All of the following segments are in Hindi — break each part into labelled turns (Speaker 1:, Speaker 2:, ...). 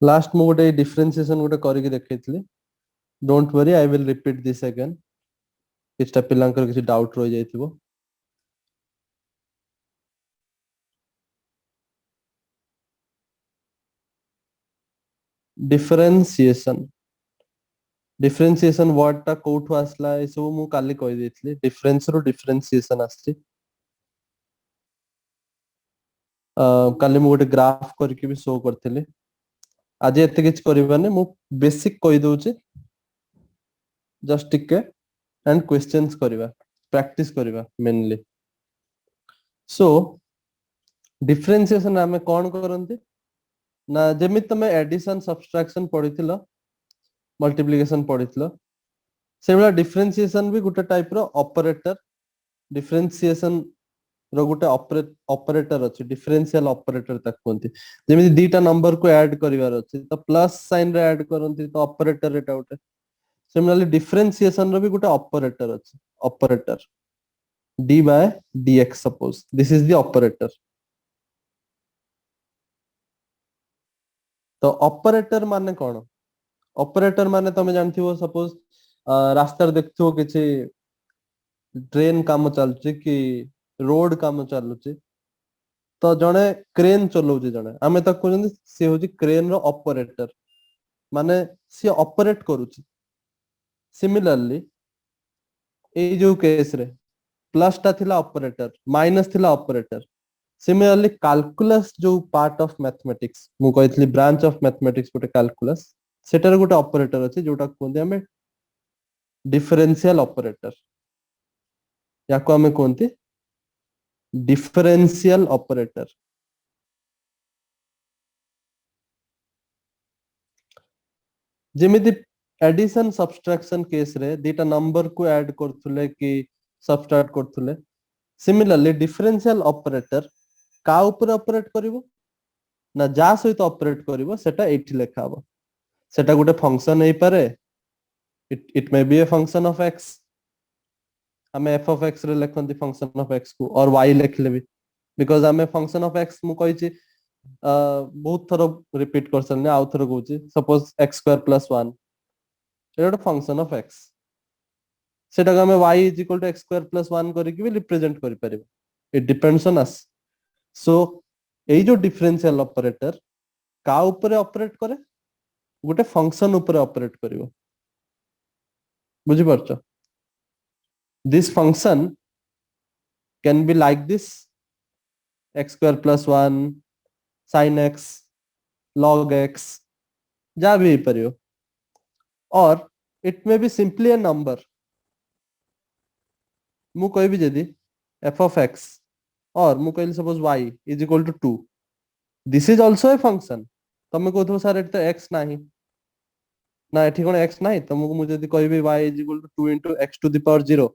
Speaker 1: लास्ट मु गोटे डिफरेंशिएशन गोटे करके देखैतली. Don't worry I will repeat this again. किछटा पिलांकर किछि डाउट रहि जाइथिबो. डिफरेंशिएशन डिफरेंशिएशन वर्ड टा कोठु आसला ए सब मु काली कहि देथली. डिफरेंस रो डिफरेंशिएशन आछि. काली मु गोटे ग्राफ करके भी शो करथिली. आज एते किछ करबानी मु बेसिक कहि दउची. जस्ट टिके एंड क्वेश्चंस करबा. प्रैक्टिस करबा मेनली. सो डिफरेंशिएशन आमे कोन करंती ना जेमित तमे एडिशन सब्सट्रैक्शन पढिथिलो मल्टीप्लिकेशन पढिथिलो सेबला डिफरेंशिएशन भी गुटे टाइप रो ऑपरेटर. डिफरेंशिएशन रो गुटे ऑपरेटर अछि. डिफरेंशियल ऑपरेटर तक कोनती जेमिति दीटा नंबर को ऐड करिवार अछि तो प्लस साइन रे ऐड करंती तो ऑपरेटर एटा उटे. सिमिलरली डिफरेंशिएशन रो भी गुटे ऑपरेटर अछि. Operator d by dx suppose this is the operator. तो ऑपरेटर माने कोन? ऑपरेटर माने तमे जानथिबो सपोज रास्ता देखथिबो किछि ट्रेन काम चलुछि कि रोड काम चलुछि तो जणे क्रेन चलाउछि जणे आमे ताको कहउछन्ति से होछि क्रेन रो ऑपरेटर माने से ऑपरेट करूछि. सिमिलरली ए जो केस रे प्लस टा थिला ऑपरेटर माइनस थिला ऑपरेटर. सिमिलरली कैलकुलस जो पार्ट ऑफ मैथमेटिक्स मु कहइतली ब्रांच ऑफ मैथमेटिक्स गोटे कैलकुलस सेटर गोटे ऑपरेटर अछि जोटा कोनते हमें डिफरेंशियल ऑपरेटर. याको हमें कोनते डिफरेंशियल ऑपरेटर. जेमिति एडिशन सब्सट्रैक्शन केस रे दीटा नंबर को ऐड करथुले कि सब्सट्रैक्ट करथुले. सिमिलरली डिफरेंशियल ऑपरेटर का ऊपर ऑपरेट करिवो ना जा सहित ऑपरेट करिवो सेटा एठी लेखा हबो. सेटा गोटे फंक्शन हेई पारे. It may B a function of x. हमें f of x रे लेखंती फंक्शन ऑफ x को और y लेखले भी बिकॉज़ हमें फंक्शन ऑफ x मु कहिची बहुत थरो रिपीट कर सने आउ थरो कहूची सपोज x स्क्वायर प्लस 1 एटा फंक्शन ऑफ x. सेटा हमें y is equal to x square plus 1 करके भी रिप्रेजेंट करि परिबो. It depends on us. So एई जो डिफरेंशियल ऑपरेटर का ऊपर ऑपरेट करे गोटे फंक्शन ऊपर ऑपरेट करिवो. बुझि परछो. This function can be like this x square plus 1 sin x log x जा भी परियो. Or it may be simply a number. मु कहबी जदी f of x और मु कहली suppose y is equal to 2. This is also a function. तमे कहथो सर एत x नाही ना एठी कोन x नाही तमको मु जदी कहबी y is equal to 2 into x to the power 0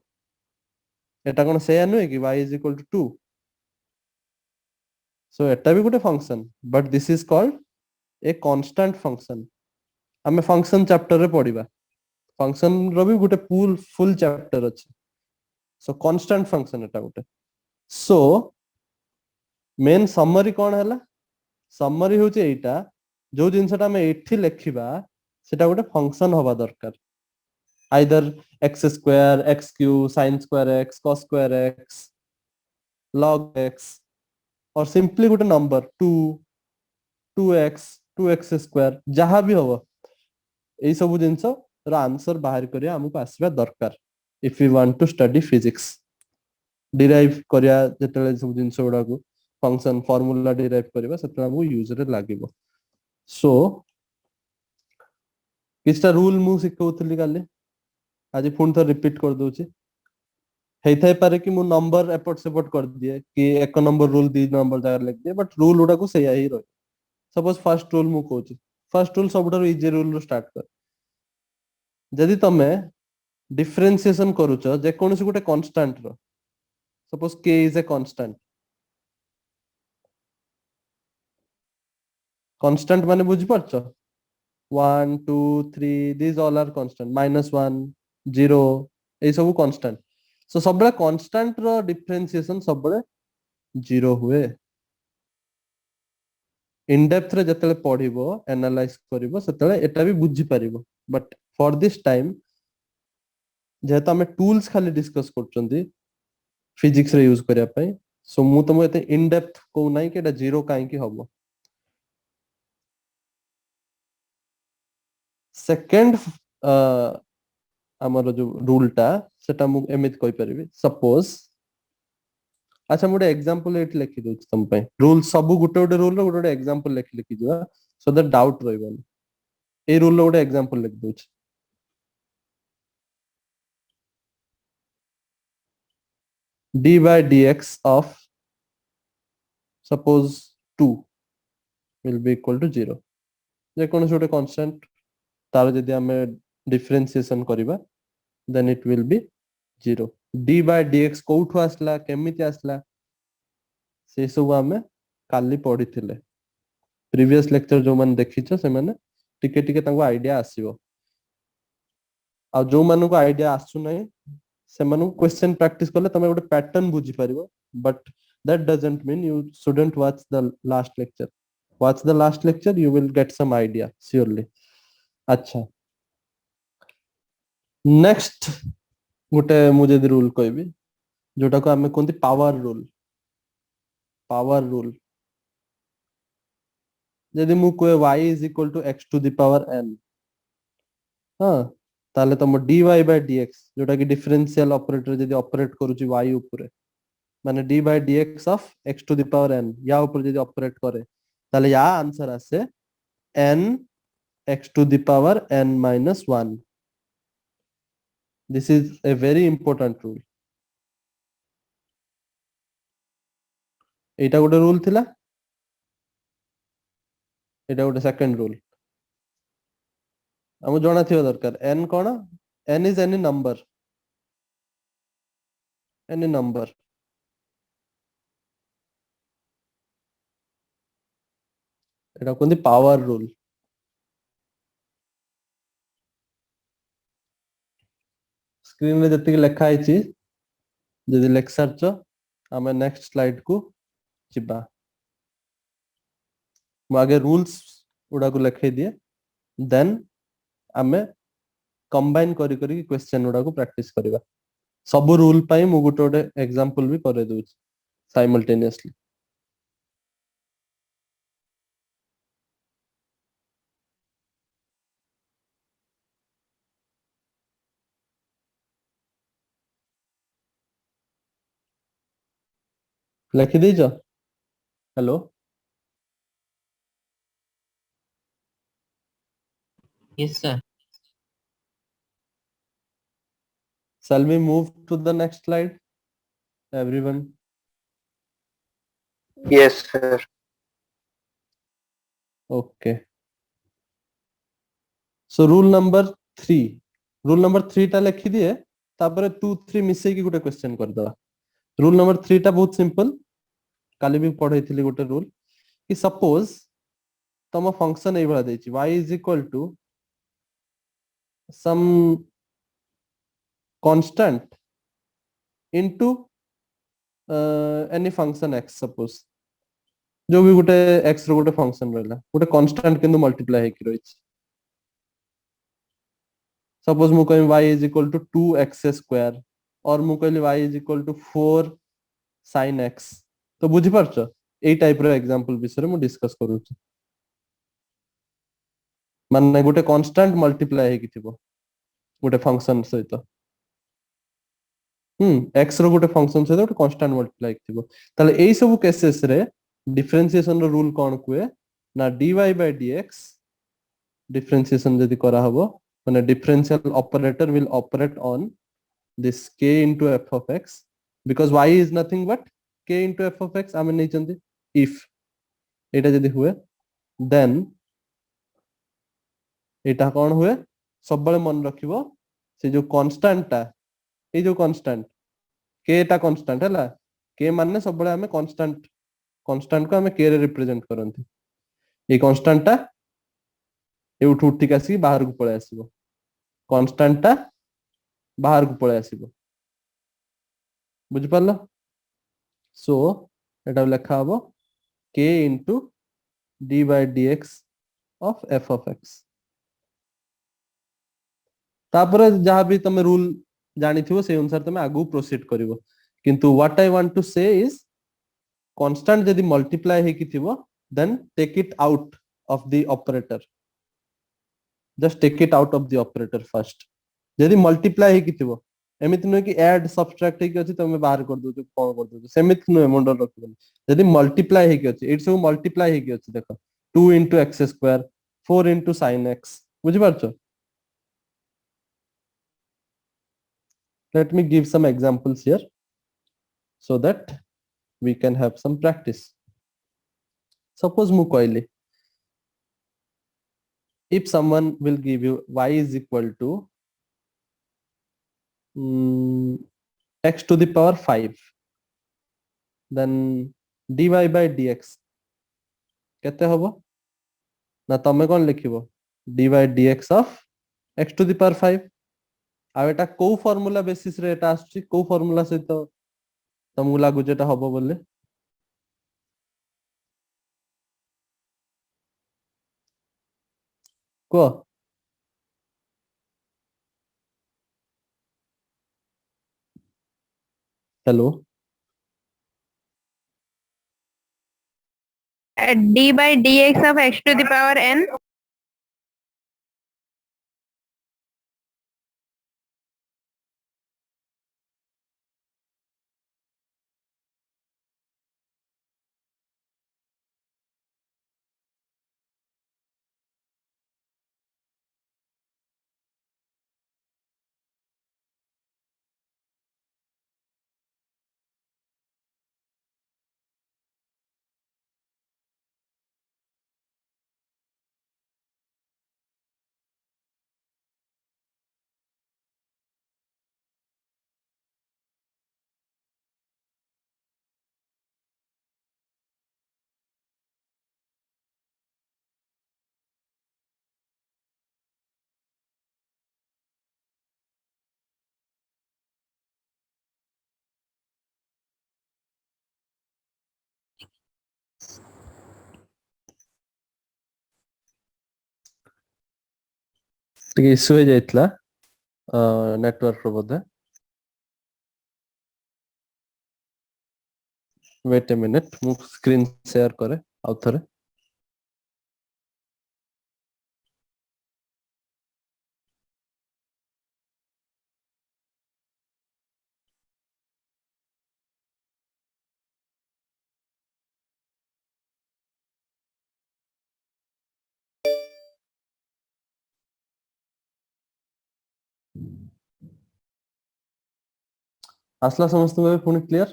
Speaker 1: एटा कोन सेया नुए कि y is equal to 2. सो एटा भी गुटे function but this is called a constant function. हमें फंक्शन चैप्टर रे पढिबा. फंक्शन रो भी गुटे फुल चैप्टर अछि. सो कांस्टेंट फंक्शन एटा गुटे. सो मेन समरी कोन हला समरी होची एटा जो जिंसटा हम एठी लेखिबा सेटा गुटे फंक्शन होबा दरकार. Either x square x cube sin square x cos square x log x और सिंपली गुटे नंबर 2 2x 2x स्क्वायर जहां भी होबो एई सब जिंस रो आंसर बाहर करिया हमको आसीबा दरकार. If we want to study physics derive करिया जेतले सब जिंस गुडा को फंक्शन फार्मूला डिराइव करिबा सेतला हमको यूज रे लागिबो. सो किछटा रूल मु सिखौतली काले आज पुन थर रिपीट कर दोची. हेई थाई पारे कि मु नंबर एपट सेपट कर दिए कि एक नंबर रूल दी नंबर जगह लिख दिए बट रूल उडा को सेया ही रही. सपोज फर्स्ट रूल मु कहूची. फर्स्ट रूल सबठारु इजी रूल रो स्टार्ट कर. जदि तमे डिफरेंशिएशन करूछ जे कोनसी गुटे कांस्टेंट रो suppose k is a constant. Constant माने बुझि परछ 1 2 3 these all are constant -1 0 ए सब कांस्टेंट. सो सबले कांस्टेंट रो डिफरेंशिएशन सबले 0 हुए. इन डेप्थ रे जतले पढिबो एनालाइज करिवो सेतले एटा भी बुझी परिबो बट फॉर दिस टाइम जेहेतु आमे टूल्स खाली डिस्कस करचंदी फिजिक्स रे यूज करिया पई सो मु तुम एते इन डेप्थ को नाही कि एटा जीरो काहे की हबो सेकंड हमर जो रूल टा सेटा मु एमित कहि परिबी सपोज अच्छा मोटे एग्जांपल एट लिखि दोछ तुम पे रूल सब गुटे गुटे रूल रो गुटे गुटे एग्जांपल लिखि लिखि जोआ सो दैट डाउट रहइबन ए रूल रो गुटे एग्जांपल लिखि दोछ d by dx of suppose 2 will be equal to 0 जे कोन छोटे कांस्टेंट तार जदि हमें डिफरेंशिएशन करिबा then it will be 0 d by dx कोठु आसला केमिति आसला से सब हमें काली पढिथिले प्रीवियस लेक्चर जो मन देखिछो से माने टिके टिके तांको आईडिया आसीबो आ जो मानु को आईडिया आसु नै से मानु क्वेश्चन प्रैक्टिस करले तमे गोटे पैटर्न बुझी परिबो but that doesn't mean you shouldn't watch the last lecture watch the last lecture you will get some idea surely अच्छा नेक्स्ट गोटे मु जदि रूल कहबी जोटा को हमें कोनती पावर रूल जदि मु कोए y is equal to x to the power n हां ताले तम dy by dx जोटा कि डिफरेंशियल ऑपरेटर जदि ऑपरेट करूची y ऊपर माने d by dx of x to the power n या ऊपर जदि ऑपरेट करे ताले या आंसर आसे n x to the power n minus 1 this is a very important rule एटा गोटे रूल थिला एटा गोटे सेकंड रूल हम जणा थियो दरकार n cone n is any number Etah cone power rule screen रे जति लिखा आइछि जदि लेख सरच हमें नेक्स्ट स्लाइड को जिबा मु आगे रूल्स उडा को लिखै दिए देन हमें कंबाइन करी करी क्वेश्चन उडा को प्रैक्टिस करबा सब रूल पाई मु गोटे गोटे एग्जांपल भी करे दउछ साइमल्टेनियसली लिखि देजो hello
Speaker 2: Yes, sir.
Speaker 1: shall we move to the next slide everyone
Speaker 3: Yes, sir.
Speaker 1: okay so rule number 3 टा लिखि दिए तापर 2 3 मिसै की गोटे क्वेश्चन कर दवा रूल नंबर 3 टा बहुत सिंपल काली भी पढैथिली गोटे रूल कि सपोज तम फंक्शन एइ भला देछि y is equal to some constant into any function x suppose जो भी गोटे x रो गोटे फंक्शन रहला गोटे कांस्टेंट किंतु मल्टीप्लाई हे कि रहिछि सपोज मु कहि y is equal to 2x square और मु कहली y is equal to 4 sin x तो बुझि परछ एई टाइप रो एग्जांपल विषय मु डिस्कस करू माने गोटे कांस्टेंट मल्टीप्लाई हे कि थिबो गोटे फंक्शन सहित x रो गोटे फंक्शन सहित गोटे कांस्टेंट मल्टीप्लाई थिबो ताले एई सब केसेस रे डिफरेंशिएशन रो रूल कोन कुए ना dy by dx डिफरेंशिएशन जदी करा हबो माने differential operator will operate on this k into f of x because y is nothing but k into f of x आमे नै चंदी if एटा जदी हुए then एटा कोन हुए सब बळे मन रखिबो से जो कांस्टेंट ता ए जो कांस्टेंट k ता कांस्टेंट हला k माने सब बळे हमें कांस्टेंट को हमें k रे रिप्रेजेंट करंती ए कांस्टेंट ता ए उठ उठ के आसी बाहर को पळे आसीबो कांस्टेंट ता बाहर को पळे आसीबो बुझ पारलो सो एटा लेखा हबो k into d by dx of f of x. तापर जहाँ भी तमे रूल जानी थिवो से अनुसार तमे आगु प्रोसीड करिवो किंतु what I want to say is constant यदि मल्टीप्लाई हे कि थिवो then take it out of the operator just take it out of the operator first यदि मल्टीप्लाई हे कि थिवो एमिति नुहे कि ऐड सब्सट्रैक्ट हे कि अछि तमे बाहर कर दो कोन कर दो सेमिति नुहे मंडल रखबो यदि मल्टीप्लाई हे कि अछि इट सब मल्टीप्लाई हे कि अछि देखो 2 into x square 4 into sin x बुझि पारछो let me give some examples here so that we can have some practice suppose mu कहली if someone will give you y is equal to x to the power 5 then dy by dx केते होबो ना तमे कोन लिखिबो dy dx of x to the power 5 आ एटा को फार्मूला बेसिस रे एटा आछी को फार्मूला सहित तमु लागु जेटा होबो बोले को hello
Speaker 2: d by dx of x to the power n.
Speaker 1: टिके इश्यू हे जाइतला नेटवर्क रो बोधे वेट ए मिनिट मु स्क्रीन शेयर करे आउ थरे आसला समस्त में पुणी क्लियर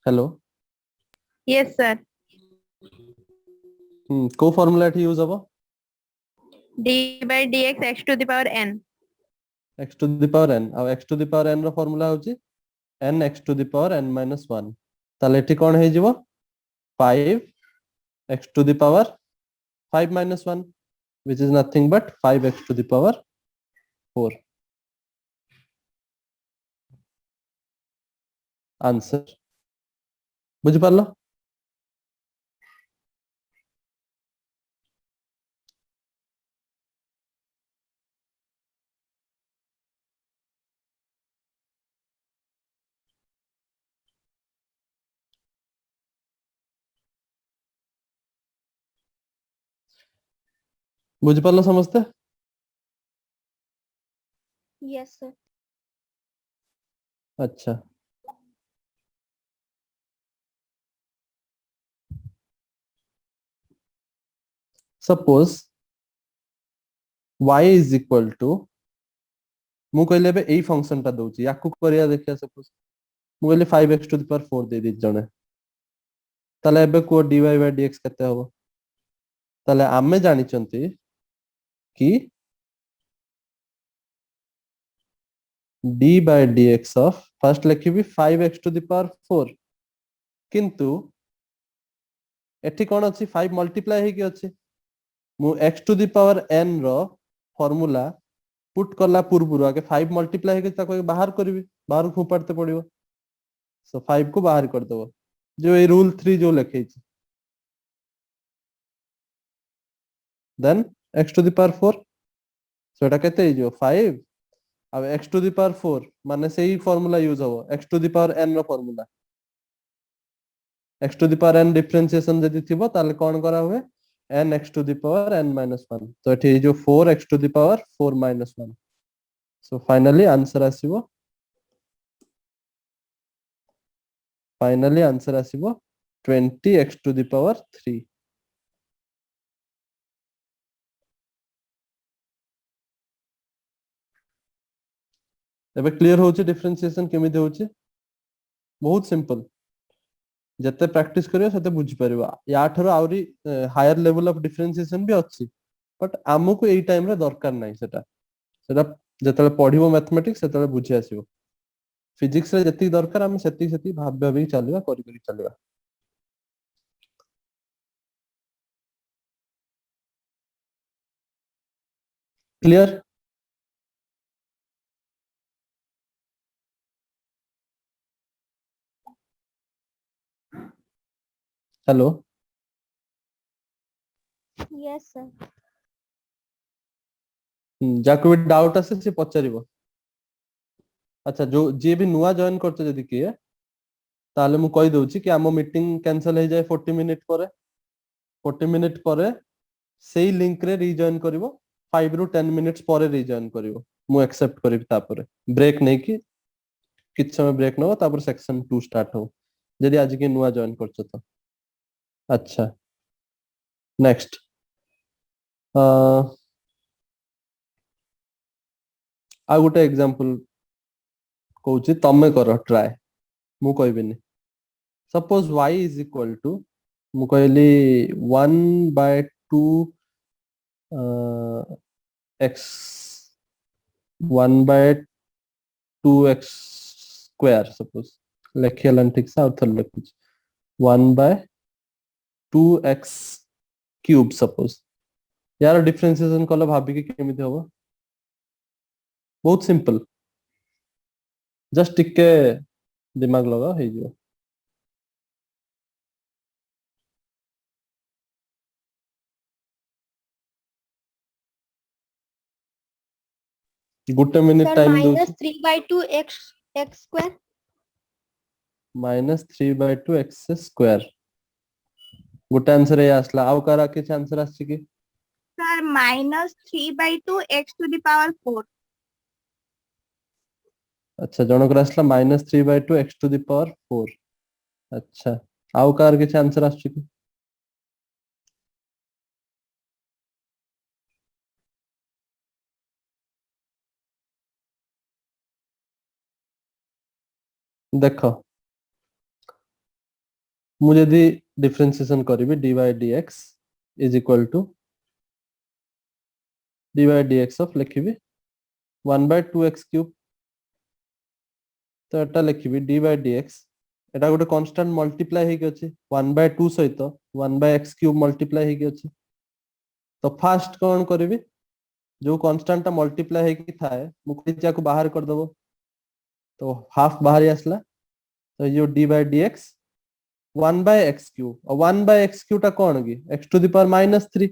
Speaker 1: हेलो
Speaker 2: Yes, sir.
Speaker 1: को फार्मूला एठी यूज हबो
Speaker 2: d by dx x to the power n.
Speaker 1: x to the power n आ x to the power n रो फार्मूला होची n x to the power n minus 1 ताले एठी कोन हे जिवो 5 x to the power 5 minus 1 which is nothing but 5x to the power 4 answer बुझि पारलो बुझि पारलो समझते
Speaker 2: Yes, sir.
Speaker 1: अच्छा suppose y is equal to मु कहले बे एई फंक्शन टा दउची याकू करिया देखिया सपोज मु कहले 5x to the power 4 दे दी जणे ताले एबे को dy by dx केते होबो ताले आमे जानि चंती कि d by dx of first लिखिबी 5x to the power 4 किंतु एठी कोन अछि 5 मल्टीप्लाई हे कि अछि मु x to the power n रो फार्मूला पुट करला पूर्वरु आके 5 मल्टीप्लाई हे कि ताको बाहर करबी बाहर फुपाडते पड़िबो सो 5 को बाहर कर देबो जो ए रूल 3 जो लिखे then x to the power 4 सेटा केते हे जो 5 अब x टू द पावर 4 माने सेही फार्मूला यूज हो x to the power n रो formula x to the power n differentiation जदी थिबो ताले कोन करा हुए n x to the power n minus 1 तो एठी जो 4 x to the power 4 minus 1 सो फाइनली आंसर आसीबो 20 x टू द पावर 3 एबे क्लियर होची डिफरेंशिएशन केमिति होची बहुत सिंपल जते प्रैक्टिस करियो सते बुझी परिबा या ठरो आउरी हायर लेवल ऑफ डिफरेंशिएशन भी अछि बट हमको एई टाइम रे दरकार नै सेटा सेटा जतले पढिबो मैथमेटिक्स सेतले बुझी आसीबो फिजिक्स रे जति दरकार हम सेति सेति भाब भाबी चलिबा करि करि चलिबा क्लियर हेलो
Speaker 2: Yes, sir.
Speaker 1: जाको भी डाउट आसे से पचारिबो अच्छा जो जे भी नुआ जॉइन करते जदी किए ताले मु कहि दउची कि आमो मीटिंग कैंसिल हे जाय 40 मिनिट परे 40 मिनिट परे सेही लिंक रे रीजॉइन करिवो 5 रु 10 मिनिट्स परे रीजॉइन करिवो मु एक्सेप्ट करिवि तापरे ब्रेक नै कि किछ समय ब्रेक नहो तापर सेक्शन 2 स्टार्ट हो जदी आज के नुआ जॉइन करछो तो अच्छा नेक्स्ट आ गोटे एग्जांपल कहूची तमे करो ट्राई मु कहबिनी suppose y is equal to मु कहली 1/2 x 1/2x स्क्वायर सपोज लेखियलन ठीक से और लिखुच 1/2x क्यूब सपोज यार डिफरेंशिएशन कले भाबी के केमिति होबो बहुत सिंपल जस्ट टिके दिमाग लगा हे जो गुटे मिनिट
Speaker 2: Sir,
Speaker 1: टाइम दो
Speaker 2: minus 3/2 x square.
Speaker 1: -3/2x square गुटे आंसर ये आसला आउ कारा के आंसर आछि कि
Speaker 2: Sir, minus 3/2 x to the power 4.
Speaker 1: अच्छा जनकर आसला -3/2 x टू द पावर 4 अच्छा आउ कार के आंसर आछि कि देखो मु यदि डिफरेंशिएशन करिवि dy dx is equal to dy dx of लिखिबि 1/2x क्यूब तो एटा लिखिबि dy dx एटा गोटे कांस्टेंट मल्टीप्लाई हे के अछि 1/2 सहित 1/x क्यूब मल्टीप्लाई हे के अछि तो फास्ट कोन करिवि जो कांस्टेंट ता मल्टीप्लाई हे के थाए मु खिचा को बाहर कर दबो तो हाफ बाहर आसला तो यो dy dx 1/x क्यूब और 1/x क्यूब ता कोन की x to the power -3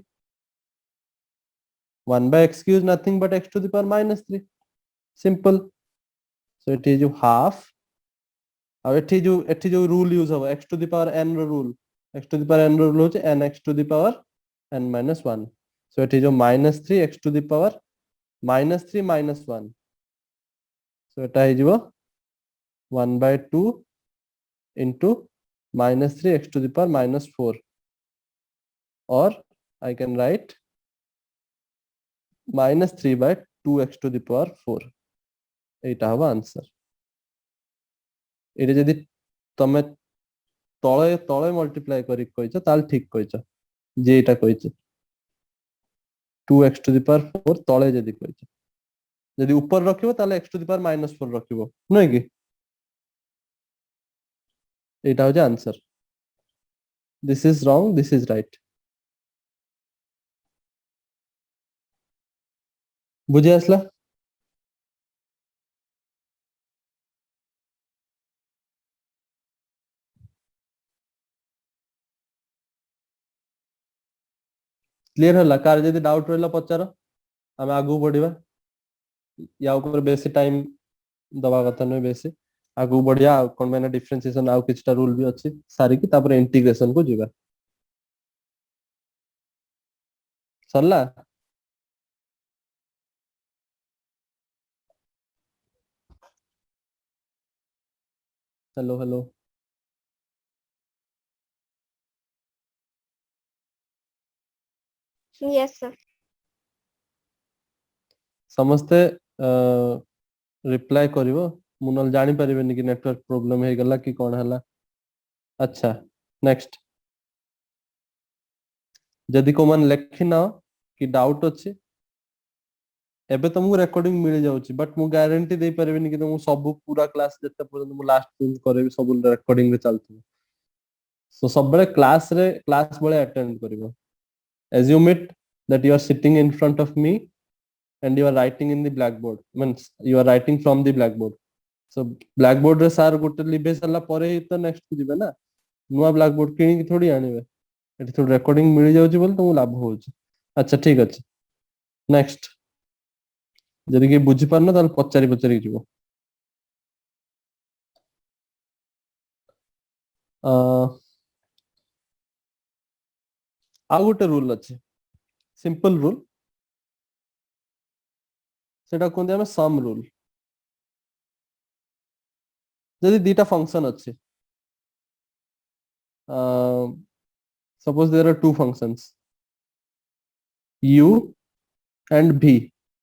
Speaker 1: 1/x cube is nothing but x to the power -3 simple so it is half और एठी जो रूल यूज हो x to the power n रो rule x to the power n रो रूल होचे n x to the power n -1 so एठी जो -3 x to the power -3 -1 so एटा हे जिवो 1/2 into -3 x to the power -4 or I can write -3/2 x to the power 4 एटा हवा आंसर एटा जदी तमे तळे तळे मल्टीप्लाई करी कहिछ ताल ठीक कहिछ जे एटा कहिछ 2x to the power 4 तळे जदी कहिछ जदी ऊपर रखिबो ताले x to the power -4 रखिबो नै कि एटा हो जे answer this is wrong this is right बुझे आसला क्लियर होला कार जदी डाउट रहला पचार हम आगु बढ़िबा या ऊपर बेसी टाइम दबा कथा नहीं बेसी आगु बढ़िया कोन मैंने डिफरेंशिएशन आउ किछटा रूल भी अछि सारी की तापर इंटीग्रेशन को जीवा सरला हेलो हेलो
Speaker 2: Yes, sir.
Speaker 1: समस्ते रिप्लाई करिवो मु नल जानि परिबेनी कि नेटवर्क प्रॉब्लम हे गला कि कोन हला अच्छा नेक्स्ट जदि को मन लेखि ना कि डाउट अछि एबे तुमको रिकॉर्डिंग मिल जाउची बट मु गारंटी दे परिबेनी कि तुमको सब पूरा क्लास जते पर्यंत मु लास्ट फिल करेबी सब रिकॉर्डिंग रे चलथि सो सब बेले क्लास बेले attend करिवो assume it that you are sitting in front of me and you are writing in the blackboard means you are writing from the blackboard so blackboard रे सार गोटे लिबे सरला परे ही तो नेक्स्ट को जिबे ना नुआ ब्लैकबोर्ड किनी की थोड़ी आनिबे एठी थोड़ी रिकॉर्डिंग मिल जाउची बोल तुमको लाभ होउची अच्छा ठीक अछि नेक्स्ट जदि के बुझी पारना ताल पचारी पचारी जिवो आ गोटे रूल अछि सिंपल रूल सेटा कोन हम सम रूल जदि दीटा फंक्शन अछि suppose there are two functions u and v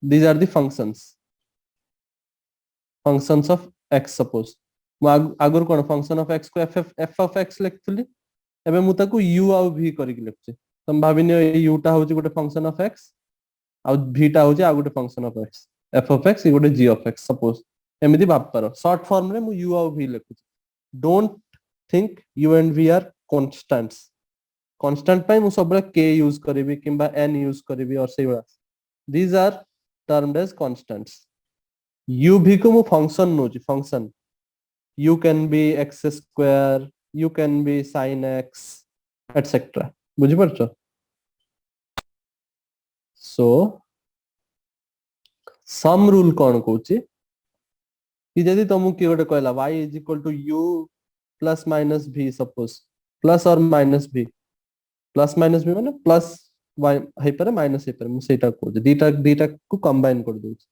Speaker 1: these are the functions of x suppose आगुर कोन फंक्शन ऑफ x को f of x लिखथुली एबे मु ताको u आ v करि के लिखछि तम भाबिनियो ए u टा होची गोटे फंक्शन ऑफ x आ v टा होची आ गोटे function of x f of x गोटे g of x सपोज एमिति भाब पारो शॉर्ट फॉर्म रे मु u आ v लिखुछि don't think u and v are constants constant पाई मु सबले k यूज करिवि किंबा n यूज करिवि और सेही बला these are termed as constants u v को मु फंक्शन नोची function u can be x square you can be sin x etc बुझि परछो सो सम रूल कोन कहूची कि जदि तुमको कि गोटे कहला y is equal to u plus minus v suppose plus or minus v plus minus v माने plus y हे पर माइनस हे पर मु सेटा कहूची दीटा दीटा को कंबाइन कर दोची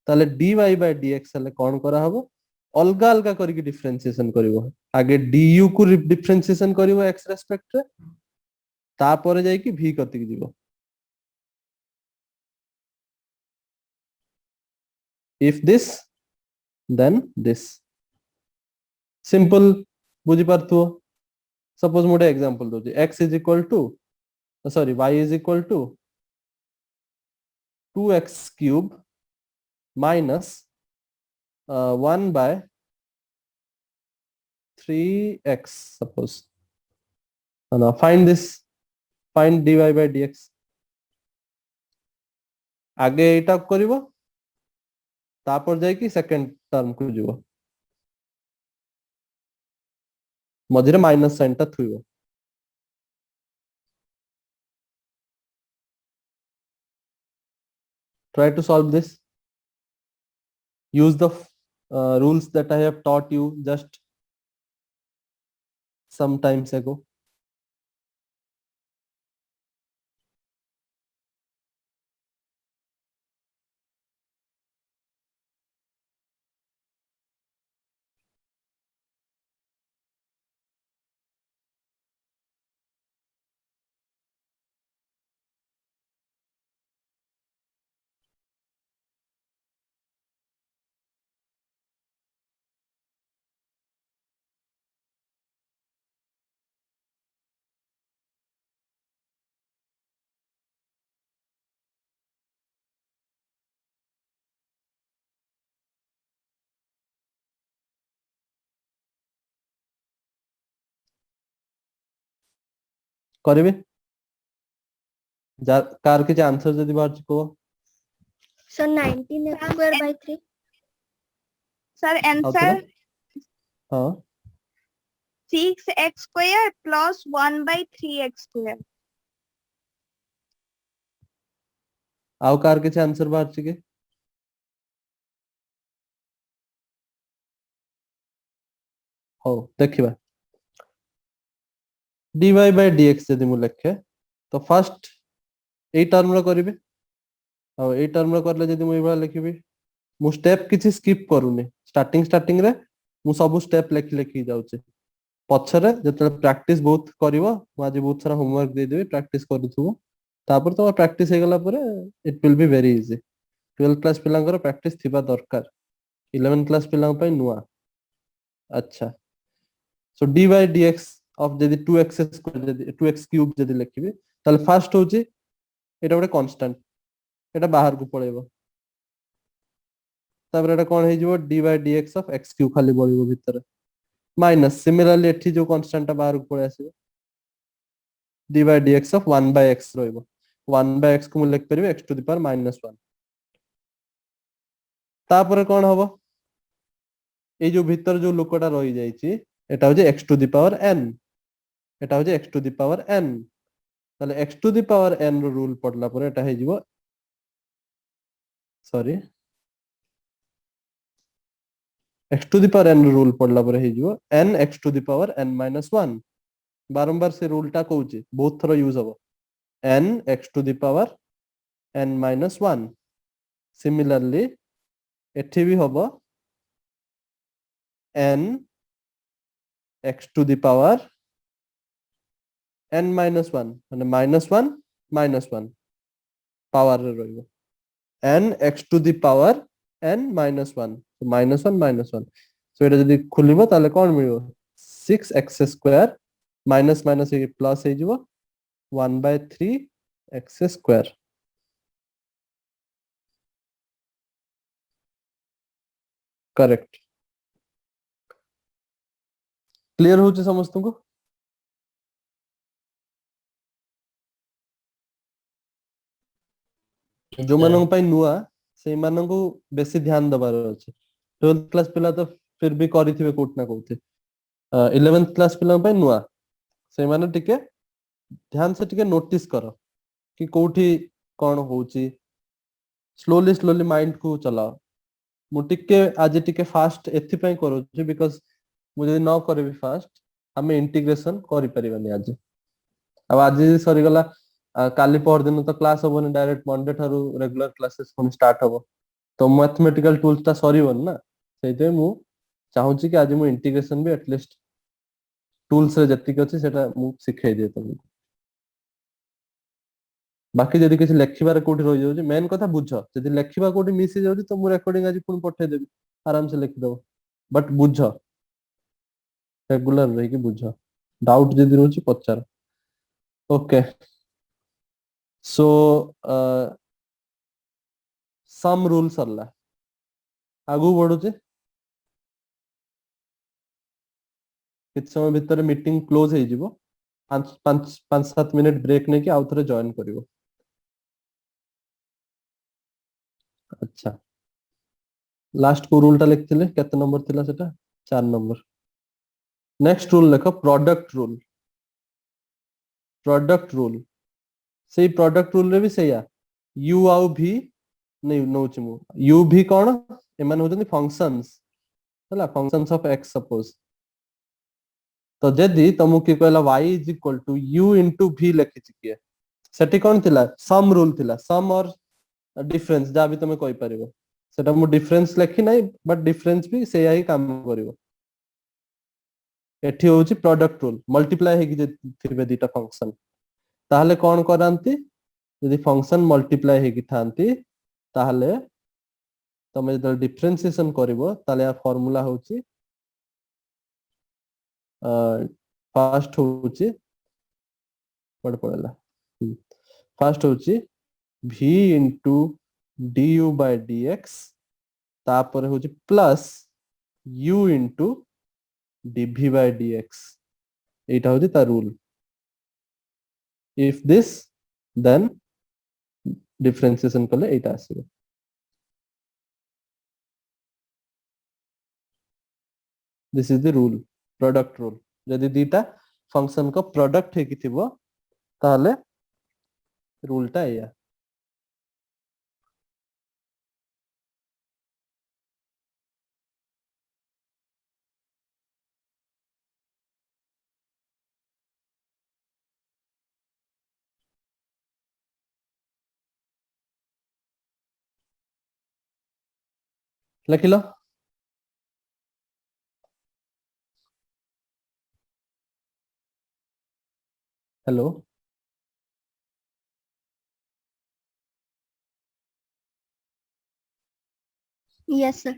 Speaker 1: ताले dy by dx हले कोन करा हबो अलगा अलगा करके डिफरेंशिएशन करिवो आगे du को डिफरेंशिएशन करिवो x रेस्पेक्ट रे तापर जाई कि v कति जीवो if this then this simple बुझी पारथुओ सपोज मोटे example Dochi x is equal to sorry y is equal to 2x cube minus 1 by 3x suppose and now find dy by dx आगे एटा करिवो तापर जाय कि सेकंड टर्म को जीवो मझिरे माइनस साइन ता थुइबो try to solve this use the rules that I have taught you just some times ago करिवे कार के आंसर जदी बार को
Speaker 2: Sir, 19x square by 3. Sir, answer
Speaker 1: हां
Speaker 2: 6x square plus 1 by 3x square.
Speaker 1: आउ कार के आंसर बाहर के हो देखिबा dy by dx यदि मु लिखे तो फर्स्ट ए टर्म रो करिवे और ए टर्म रो करले यदि मु एबा लिखिबी मु स्टेप किछि स्किप करूनी स्टार्टिंग रे मु सब स्टेप लिखि जाउचे पछरे जते प्रैक्टिस बहुत करिवो मु आज बहुत सारा होमवर्क दे देबी प्रैक्टिस करिथुबो तापर तो प्रैक्टिस हे गला परे it will be very easy 12th class पिलांकर प्रैक्टिस थिबा दरकार 11th क्लास पिलांग पय नुआ अच्छा सो dy dx ऑफ जदी 2x स्क्वायर जदी 2x क्यूब जदी लिखिबी ताले फर्स्ट होची एटा गोटे कांस्टेंट एटा बाहर को पळेबो तापर एटा कोन हे जिवो dy dx of x cube खाली बळिबो भीतर माइनस सिमिलरली एठी जो कांस्टेंट बाहर को पळे आसीबो dy dx of 1 by x रहइबो 1 by x को मु लिख परिबे x टू द पावर -1 तापर कोन हबो ए जो भीतर जो लोकटा रहि जाईची एटा हो जे x to the power n एटा हो जे x to the power n ताले x to the power n रो रूल पडला परे एटा हे जिवो sorry x to the power n रो रूल पडला परे हे जिवो n x to the power n -1 बारंबार से रूलटा कहूची बहुत थरो यूज हबो n x to the power n -1 similarly एठी भी हबो n x to the power n -1 माने -1 पावर रे रहइबो n x to the power n -1 -1 so एटा जदी खुलिबो ताले कोन मिलिबो 6x स्क्वायर माइनस माइनस हे प्लस हे जिवो 1/3 x स्क्वायर करेक्ट क्लियर होचे समस्त को जो मानन पई नुआ से मानन को बेसी ध्यान दबार अछि 12th क्लास पिला तो फिर भी करिथिबे कोट ना कोते 11th क्लास पिला पई नुआ से माने टिके ध्यान से टिके नोटिस करो कि कोठी कोन होची स्लोली माइंड को चलाओ मु टिके आज टिके फास्ट एथि पई करू छी बिकॉज़ मु जदी न करबी फास्ट हमें इंटीग्रेशन करि परिबानी आज अब आज सरी गला काली पर दिन तो क्लास होबनी डायरेक्ट मंडे थारु रेगुलर क्लासेस कोन स्टार्ट होबो तो मैथमेटिकल टूल्स ता सरीबन ना सेते मु चाहू छी कि आज मु इंटीग्रेशन भी एटलीस्ट टूल्स रे जति के अछि सेटा मु सिखाई दे तुमको बाकी जदी किसी लेखिबार कोठी रहि जाउची मेन कथा बुझ जदी लेखिबा कोठी मिस हो जाउची तो मु रिकॉर्डिंग आज पुन पठे देबी आराम से लिख दबो बट बुझ रेगुलर रही कि बुझ डाउट जदी रहउची पचार ओके सो सम रूल सरला आगु बढ़ुचे किछ समय भीतर मीटिंग क्लोज हे जिवो 5-7 मिनिट ब्रेक ने कि आउ थरे जॉइन करिवो अच्छा लास्ट को रूल टा लिखथिले केते नंबर थिला सेटा 4 नंबर नेक्स्ट रूल लेखो प्रोडक्ट रूल सेही प्रोडक्ट रूल रे भी सेया u आउ v नहीं नोच मु u v कोन एमान होजनी फंक्शंस हला फंक्शंस ऑफ x सपोज तो जदी तुमु की कहला y is equal to u into v लिखि छिके सेठी कोन थिला सम रूल थिला सम और डिफरेंस जा भी तुमे कहि परिबो सेटा मु डिफरेंस लिखि नै बट डिफरेंस भी सेया ही काम करिवो एठी होची प्रोडक्ट रूल मल्टीप्लाई हे कि थिबे दीटा फंक्शन ताहले कोन करांती यदि फंक्शन मल्टीप्लाई हे कि थांती ताहले तमे जदि डिफरेंशिएशन करिवो ताले आ फार्मूला होची फर्स्ट होची पड पडला फर्स्ट होची v into du by dx तापर होची plus u into dv by dx एटा होची ता rule if this then differentiation कले एटा आसीबो this is the rule product rule जदि दीटा फंक्शन को प्रोडक्ट हे कि थिबो ताले रूल टा एया लिखिल हेलो
Speaker 3: Yes, sir.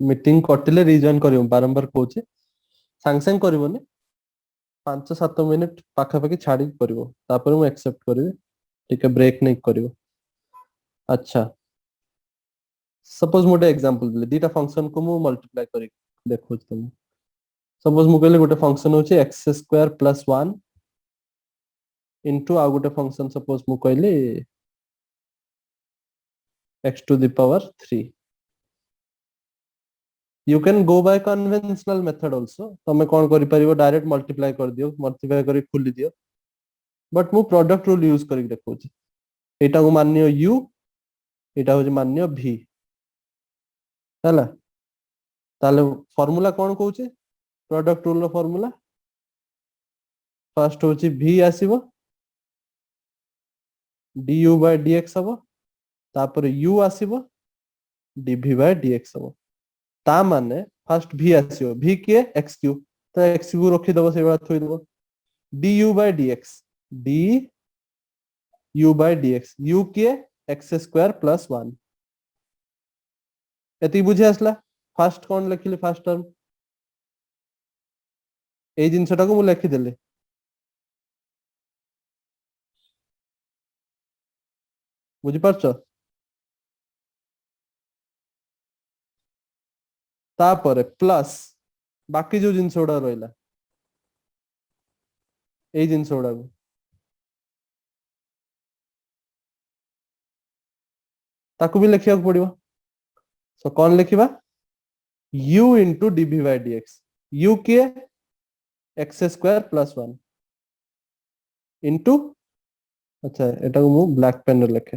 Speaker 1: मीटिंग कटिले रिजॉइन करियो बारंबार कहूचे सांग सांग करबोनी 5-7 मिनिट पाखा पाखी छाड़ी करिवो तापर मु एक्सेप्ट करिवे टिके ब्रेक नहीं करिवो अच्छा सपोज मोटे एग्जांपल देले दीटा फंक्शन को मु मल्टीप्लाई करी देखो तुम सपोज मु कहले गोटे फंक्शन होचे x स्क्वायर प्लस 1 इनटू आ गोटे फंक्शन सपोज मु कहले x to the power 3 you can go by conventional method also तमे कोन करि परिबो डायरेक्ट मल्टीप्लाई कर दियो मल्टीप्लाई करी खुली दियो बट मु प्रोडक्ट रूल यूज करी देखौची एटा को मानियो u एटा हो मान्य v हैला ताले फार्मूला कोन कहूचे प्रोडक्ट रूल रो फार्मूला फर्स्ट होची v आसीबो du by dx हबो तापर u आसीबो dv by dx हबो ता माने फर्स्ट v आसीबो v के x क्यूब तो x क्यूब रखि दबो से बात थोइ दबो du by dx du by dx u के x स्क्वायर प्लस 1 एति बुझे आसला फर्स्ट कोन लिखिले फर्स्ट टर्म ए जिंसटा को मु लिखि देले बुझि परछो तापर प्लस बाकी जो जिंस उडा रहला ए जिंस उडा को ताकू भी लिखिया पड़िबो सो कौन लिखिबा u into dv by dx u के x स्क्वायर प्लस 1 into अच्छा एटा को मु ब्लैक पेन रे लिखे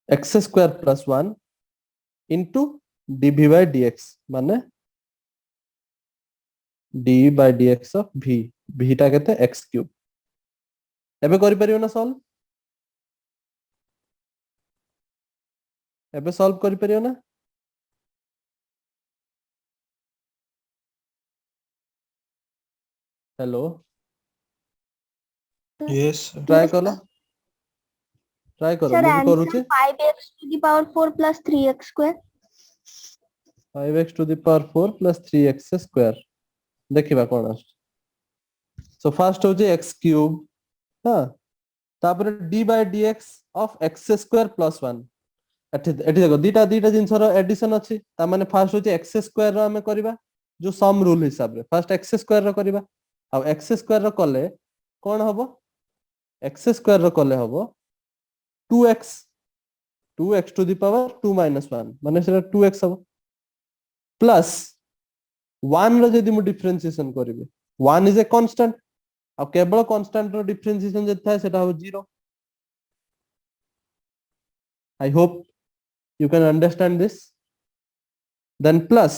Speaker 1: x square plus 1 into dv by dx माने d by dx of v v टा केते x क्यूब एबे करि परियो ना सॉल्व एबे सॉल्व करि परियो ना हेलो
Speaker 4: Yes,
Speaker 1: ट्राई करो ट्राई करो
Speaker 3: Sir,
Speaker 1: मु भी
Speaker 3: answer
Speaker 1: करूचे
Speaker 3: 5x to the power 4 plus 3x square.
Speaker 1: 5x to the power 4 plus 3x square देखिबा कोन आस सो फर्स्ट होचे x क्यूब हां तापर d by dx of x square plus 1 एठी देखो दीटा जिंसर एडिशन अछि ता माने फर्स्ट होचे x स्क्वायर रो हमें करबा जो सम रूल हिसाब रे फर्स्ट x स्क्वायर रो करबा आ x स्क्वायर रो कले कोन हबो x स्क्वायर रो कले हबो 2x 2x to the power 2 minus 1 माने सेटा 2x हबो प्लस 1 रो जदी मु डिफरेंशिएशन करबे 1 इज ए कांस्टेंट आ केवल कांस्टेंट रो डिफरेंशिएशन जदी थाए सेटा हो 0 I hope you can understand this then plus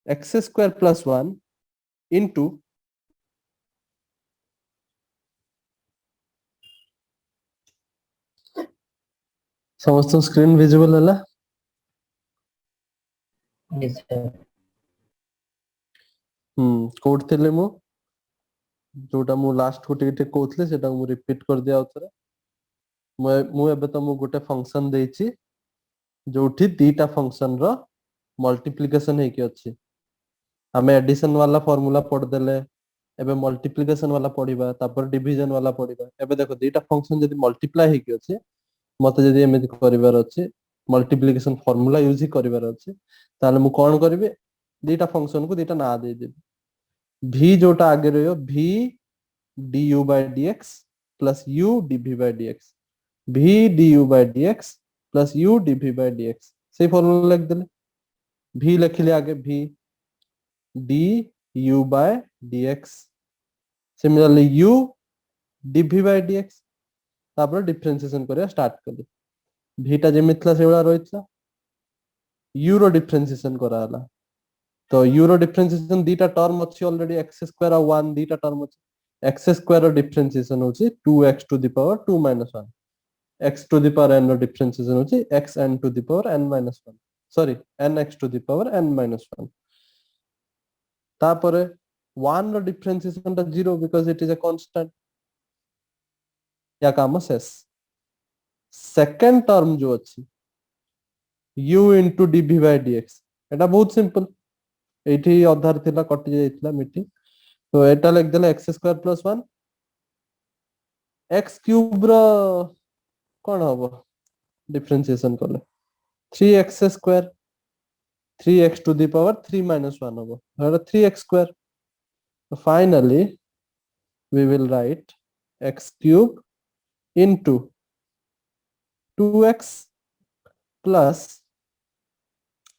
Speaker 1: x square plus 1 into समस्त स्क्रीन विजिबल हला
Speaker 4: yes, sir.
Speaker 1: कोड थिले मु जोटा मु लास्ट को टिके कहथले सेटा मु रिपीट कर दिया उतरे मु एबे त मु गोटे फंक्शन देछि जोठी दीटा फंक्शन रो मल्टीप्लिकेशन हे कि अछि हमें एडिशन वाला फार्मूला पढ़ देले एबे मल्टीप्लिकेशन वाला पढ़िबा तापर डिवीजन वाला पढ़िबा एबे देखो दीटा फंक्शन जदी मल्टीप्लाई हे कि अछि मते जदी एमिति करिवार अछि मल्टीप्लिकेशन फार्मूला यूज ही करिवार अछि ताले मु कोन करबे दीटा फंक्शन को दीटा ना दे देबे v जोटा आगे रहयो v du by dx plus u dv by dx v du by dx plus u dv by dx से फार्मूला लिख देले v लिखले आगे v du by dx similarly u dv by dx तापर डिफरेंशिएशन करिया स्टार्ट कर v टा जे मिथला सेवला रहितला u रो डिफरेंशिएशन कराला तो u रो डिफरेंशिएशन दीटा टर्म अछि ऑलरेडी x स्क्वायर और 1 दीटा टर्म अछि x स्क्वायर रो डिफरेंशिएशन होची 2x to the power 2 minus 1 x to the power n रो डिफरेंशिएशन होची xn to the power n minus 1 sorry nx to the power n minus 1 तापरे 1 रो डिफरेंशिएशन टा 0 because it is a constant या काम शेष सेकंड टर्म जो अछि u into dv by dx एटा बहुत सिंपल एठी अधार थिला कटि जाइतला मिटी तो एटा लिख देला x square plus 1 x cube रो कोन हबो डिफरेंशिएशन करले 3x square 3x to the power 3 minus 1 हबो एटा 3x square so finally we will write x cube into 2x plus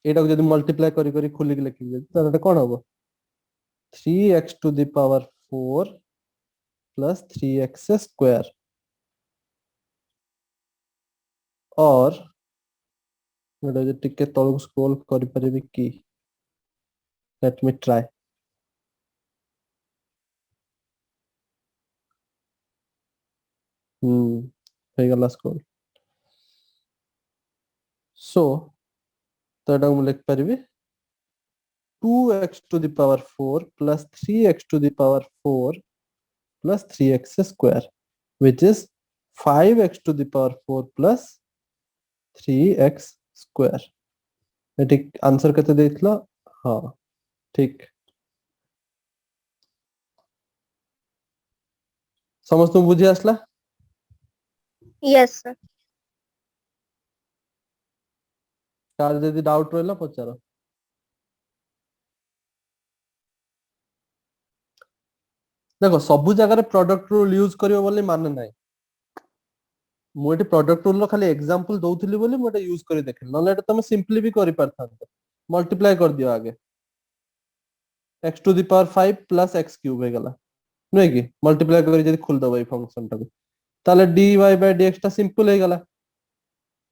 Speaker 1: एटा को जदी मल्टीप्लाई करी करी खुली के लिखि दे त एटा कोन हबो 3x to the power 4 plus 3x square और एटा जे टिके तळक स्क्रॉल करि परिबे की लेट मी ट्राई हे गला स्क्रॉल सो तो एटा को लिख परिबे 2x to the power 4 plus 3x to the power 4 plus 3x square which is 5x to the power 4 plus 3x square eighty answer कते देइतला हां ठीक समस्त बुझी आसला
Speaker 3: Yes, sir.
Speaker 1: कार जदी डाउट रहला पचारो देखो सब जगह प्रोडक्ट रूल यूज करियो बोली माने नाही मु एटी प्रोडक्ट रूल रो खाली एग्जांपल दउथिली बोली मु एटा यूज करि देखिल नले एटा तुम सिंपली भी करि परथांत मल्टीप्लाई कर दियो आगे x to the power 5 plus x cube हे गला नै कि मल्टीप्लाई करि जदी खुल दबो ई फंक्शन टा ताले dy by dx टा सिंपल हे गला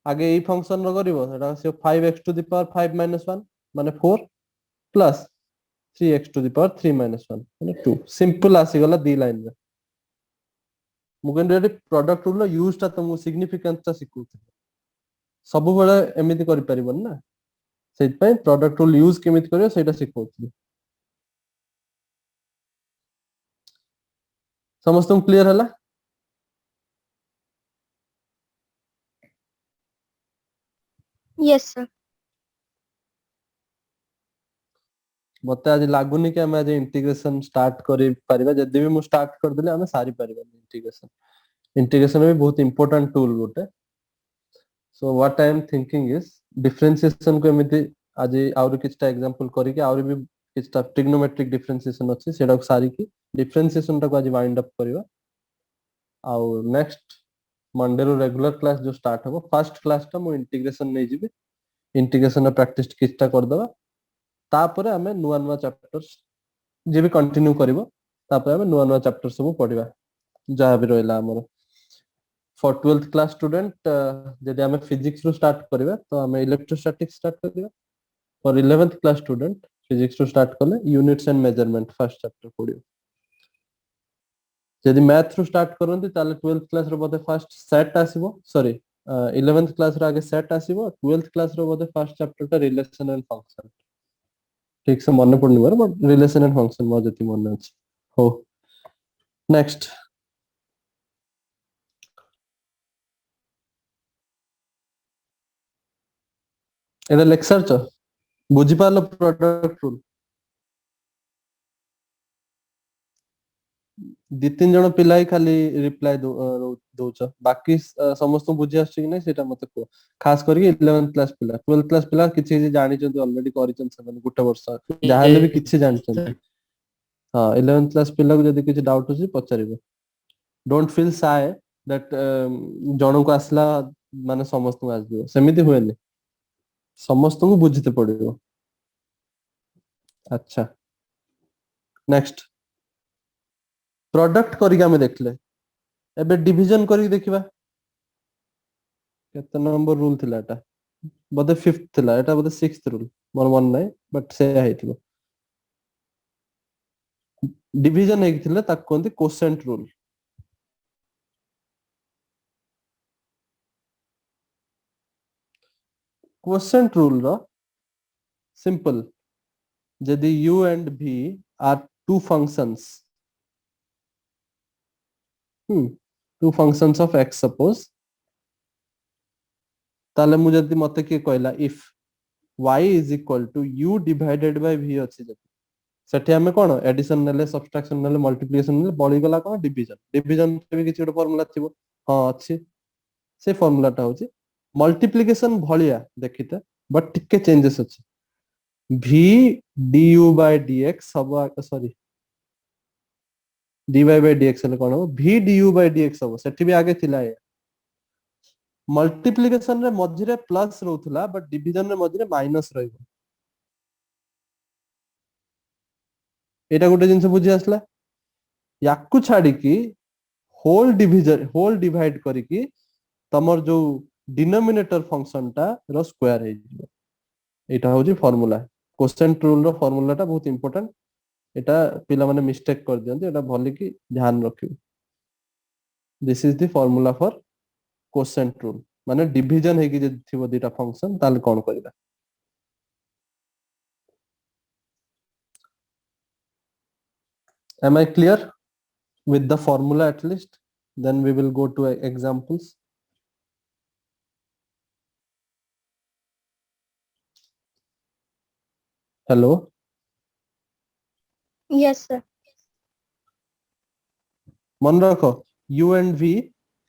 Speaker 1: आगे ई फंक्शन रो करिवो एटा से 5x to the power 5 minus 1 माने 4 plus 3x to the power 3 minus 1 माने 2 सिंपल आसी गला दी लाइन रे मुगेन प्रोडक्ट रूल यूज ता तुमको सिग्निफिकेंस ता सिखुथि सब बेले एमिति करि परिबन ना सेट पय प्रोडक्ट रूल यूज केमिति करियो सेटा सिखुथि समस्त क्लियर हला
Speaker 3: Yes, sir.
Speaker 1: मते आज लागुनी कि हम आज इंटीग्रेशन स्टार्ट करि परिबा जदि भी मु स्टार्ट कर देले हम सारी परिबा इंटीग्रेशन भी बहुत इंपोर्टेंट टूल गोटे so what I am thinking is differentiation को एमिति आज आउर किछटा एग्जांपल करि कि आउर भी किछटा ट्रिग्नोमेट्रिक डिफरेंशिएशन अछि सेडा सारी की डिफरेंशिएशन टा को आज वाइंड अप करबा आ नेक्स्ट मंडे रो रेगुलर क्लास जो स्टार्ट हो फर्स्ट क्लास टा मु इंटीग्रेशन नै जिबी इंटीग्रेशन प्रैक्टिस किछटा कर दबा तापरे हमें नुवा नुवा चैप्टर्स जे भी कंटिन्यू करबो तापरे हमें नुवा नुवा चैप्टर सब पढिबा जहा भी रहला हमर फॉर 12th क्लास स्टूडेंट जदि हमें फिजिक्स रो स्टार्ट करबा तो हमें इलेक्ट्रोस्टैटिक्स स्टार्ट करबा for 11th class student physics रो स्टार्ट करले units and measurement first chapter पढियो जदि मैथ रो स्टार्ट करंती ताले 12th क्लास रो बोधे फर्स्ट सेट आसीबो सॉरी 11th क्लास रो आगे सेट आसीबो 12th क्लास रो बोधे फर्स्ट चैप्टर टा रिलेशन एंड फंक्शन ठीक से मन पड़नी मोर बट रिलेशन एंड फंक्शन मोर जति मन अछि हो नेक्स्ट एटा लेक्चर छ बुझी पालो प्रोडक्ट रूल दी तीन जण पिलाई खाली रिप्लाई दोछ बाकी समस्त बुझी आछि कि नै सेटा मते को खास करी 11th क्लास पिला 12th क्लास पिला किछि जे जानि चंती ऑलरेडी करिचन से गुटे वर्ष जहाले भी किछि जानि चंती हां 11th क्लास पिला को जदी किछि डाउट होसी पचारिबो डोंट फील शाय दैट जणो को आसला माने समस्त को आस दियो सेमिति होएनी समस्त को बुझिते पड़िबो अच्छा नेक्स्ट प्रोडक्ट करी हमें देखले एबे डिवीजन करी देखिबा केते नंबर रूल थिला एटा बदे 5th थिला एटा बदे 6th रूल मोर मन नै बट से हेतिबो डिवीजन हेइथिले ताक कोनते कोसेंट रूल। कोसेंट रूल रो सिंपल, यदि u and v are two functions, two functions of x suppose, ताले मु जदि मते के कहला if y is equal to u divided by v अछि जति सेठी हमें कोन एडिशन नेले सब्सट्रैक्शन नेले मल्टीप्लिकेशन नेले बळी गला कोन डिवीजन। डिवीजन भी किछि ଗୋଟେ फार्मूला थिबो, हां अछि से फार्मूलाटा होछि मल्टीप्लिकेशन भलिया देखिते बट टिके चेंजेस अछि। v du by dx सब सॉरी dy by dx हेले कोन हो v du by dx हो सेठी भी आगे थिला है। मल्टीप्लिकेशन रे मझिरे प्लस रहउथला बट डिवीजन रे मझिरे माइनस रहइबो। एटा गोटे जिंस बुझी आसला। याकु छाडी की होल डिवीजन होल डिवाइड करी की तमर जो डिनोमिनेटर फंक्शन टा रो स्क्वायर हे जिवो। एटा होजी फार्मूला। कोसेंट रूल रो फार्मूला टा बहुत इंपोर्टेंट। एटा पिला माने मिस्टेक कर दियंती, एटा भली की ध्यान रखियो। This is the formula for quotient rule माने डिवीजन हे की जदि थिबो दीटा फंक्शन ताल कोन करिबा। Am I clear with the formula at least? Then we will go to examples. Hello.
Speaker 3: Yes, sir.
Speaker 1: मन रखो u and v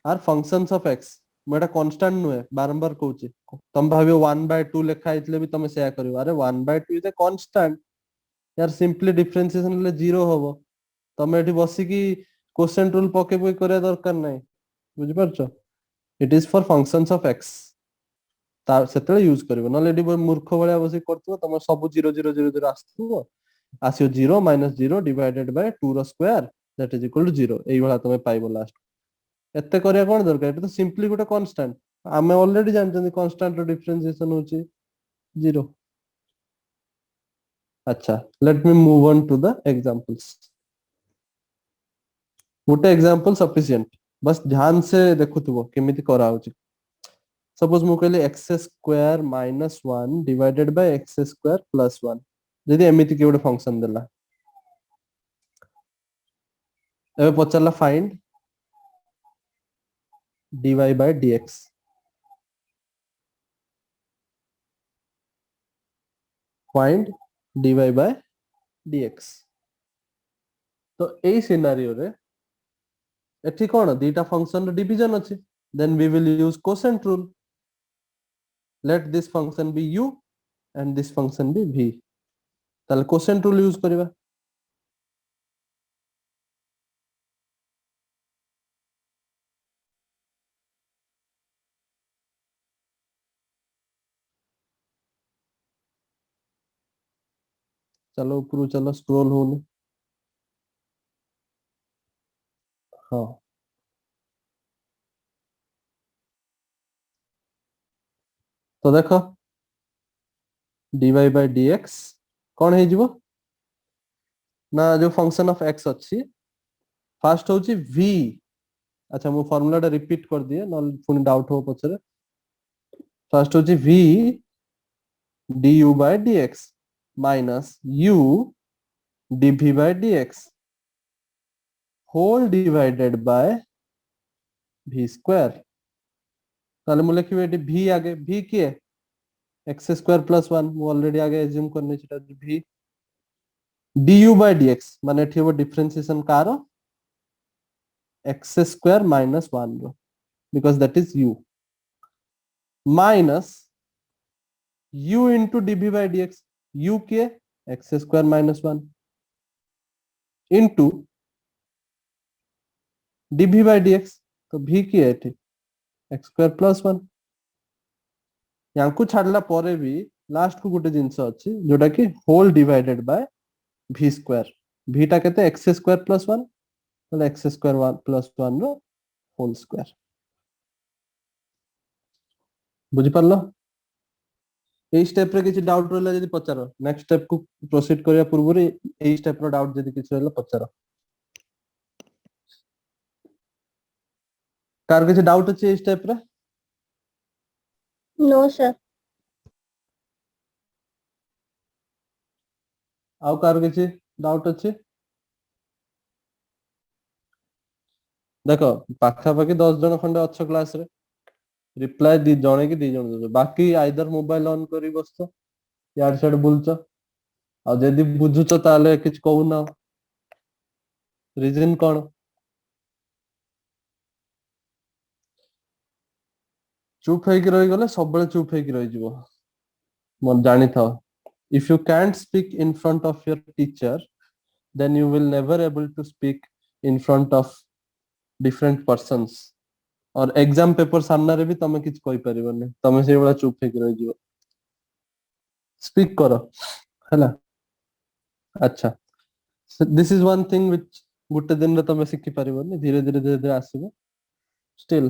Speaker 1: are functions of x। मेटा कांस्टेंट नुए बारंबार कहूची तुम भाबियो 1/2 लेखा आइतले भी तुम सेया करियो। अरे 1/2 इज ए कांस्टेंट यार, सिंपली डिफरेंशिएशन ले जीरो होबो। तुम एठी बसी की क्वोशिएंट रूल पके पके करे दरकार नै, बुझि परछो। It is for functions of x ता सेतले यूज करिवो, नले एठी मूर्ख भलिया बसी करथुवो तुम सब 0 0 0 0 आस्थुवो आसियो 0 - 0 डिवाइडेड बाय 2 रो square that is equal to 0 एई भला तुम पाइबो लास्ट। एते करिया कोन दरकार, एटा तो सिंपली गोटे कांस्टेंट। आमे ऑलरेडी जानचंदी कांस्टेंट रो डिफरेंशिएशन होची 0। अच्छा, let me move on to the examples. गोटे एग्जांपल सफिशिएंट, बस ध्यान से देखुथुबो केमिति करा होची। सपोज मु कहले x square minus 1 divided by x square plus 1 यदि एमिति के गोटे फंक्शन देला। एबे पचरला find dy by dx। Find dy by dx। तो एई सिनेरियो रे एठी कोन दीटा फंक्शन रो डिवीजन अछि, then we will use quotient rule. Let this function be u and this function be v। ताले कोसेंट रूल यूज करिबा। चलो ऊपर चलो, स्क्रॉल होने। हाँ तो देखो dy by dx कौन है जीवो ना जो फंक्शन ऑफ x अच्छी फास्ट होची v। अच्छा मु फार्मूला टा रिपीट कर दिए न पुनी डाउट हो पछरे। फास्ट होची v du by dx minus u dv by dx whole divided by v square. ताले मु लिखिबे एटी v आगे, v किए x स्क्वायर प्लस 1 मु ऑलरेडी आगे एज्यूम करने छिटा v du by dx माने एठी हो डिफरेंशिएशन कार x स्क्वायर माइनस 1 रो because that is u minus u into dv by dx u के x square minus 1 into dv by dx तो v की है एठी x स्क्वायर प्लस 1। यांकु छाडला परे भी लास्ट को गोटे जिंस अछि जोटा कि whole divided by v square. v टा केते x स्क्वायर प्लस 1 मतलब x स्क्वायर 1 प्लस 1 रो होल स्क्वायर। बुझि परलो। এই স্টেপ রে কিছু ডাউট ରହିଲା ଯଦି ପଚାର ନେକ୍ସଟ ସ୍ଟେପ କୁ ପ୍ରୋସିଡ କରିବା ପୂର୍ବରୁ এই ସ୍ଟେପ ର ଡାଉଟ ଯଦି କିଛି ରହିଲା ପଚାର କାର କିଛି ଡାଉଟ ଅଛି এই ସ୍ଟେପ ରେ
Speaker 3: No, sir.
Speaker 1: ଆଉ କାର କିଛି ଡାଉଟ ଅଛି ଦେଖ ପାଖାପାଖି 10 ଜଣ ଖଣ୍ଡେ ଅଛ କ୍ଲାସ ରେ ରିପ୍ଲାଏ ଜଣେ କି 2 ଜଣ ଦଉଛ ବାକି ଆଇଦର ମୋବାଇଲ ଅନ୍ କରି ବସଛ ଇଆଡେ ସିଆଡେ ବୁଲୁଛ ଆଉ ଯଦି ବୁଝୁଛ ତାହେଲେ କିଛି କହୁନ ରିଜନ କଣ ଚୁପ୍ ହେଇକି ରହିଗଲେ ସବୁବେଳେ ଚୁପ୍ ହେଇକି ରହିଯିବ ମନ ଜାଣିଥାଅ if you can't speak in front of your teacher then you will never able to speak in front of different persons और एग्जाम पेपर सामने रे भी तमे किछ कहि परिबनी तमे से बड़ा चुप ହେଇକି ରହିଯିବ स्पीक करो हैला अच्छा this is one thing which गुटे दिन रे तमे सिखि परिबनी धीरे धीरे आसीबो स्टिल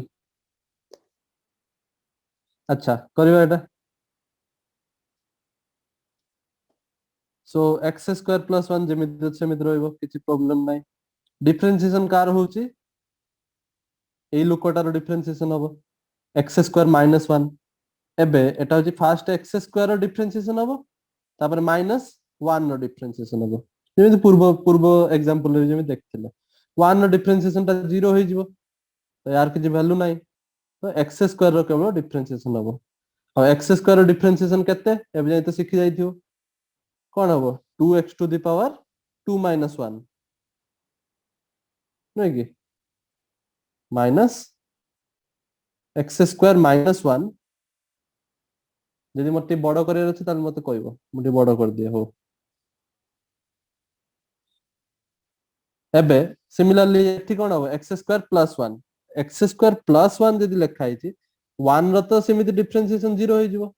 Speaker 1: अच्छा करबा एटा सो एक्स स्क्वायर प्लस 1 जेमिति सेमिति रहइबो किछि प्रॉब्लम नाही डिफरेंशिएशन कार होची এই লোকটার ডিফারেন্সিয়েশন হবো एक्स स्क्वायर माइनस 1 एबे एटा होची फास्ट एक्स स्क्वायर रो डिफरेंशिएशन हबो तापर माइनस 1 रो डिफरेंशिएशन हबो जेमिति पूर्व पूर्व एग्जांपल रे जेमिति देखथिले 1 रो डिफरेंशिएशन ता 0 होई जिवो तो यार किछि वैल्यू नाही तो एक्स स्क्वायर रो केवल डिफरेंशिएशन हबो और एक्स स्क्वायर रो डिफरेंशिएशन केते एबे जाई तो सिखि जाइथियो कोन हबो 2x to the power 2 minus 1 नै कि माइनस एक्स स्क्वायर माइनस 1 यदि मते बड़ करियर अछि ताल मते कहबो मते बड़ कर दिए हो एबे सिमिलरली एठी कोन हो x square plus 1 x square plus 1 यदि लिखा आइछि 1 रो तो सिमिति डिफरेंशिएशन 0 होई जिवो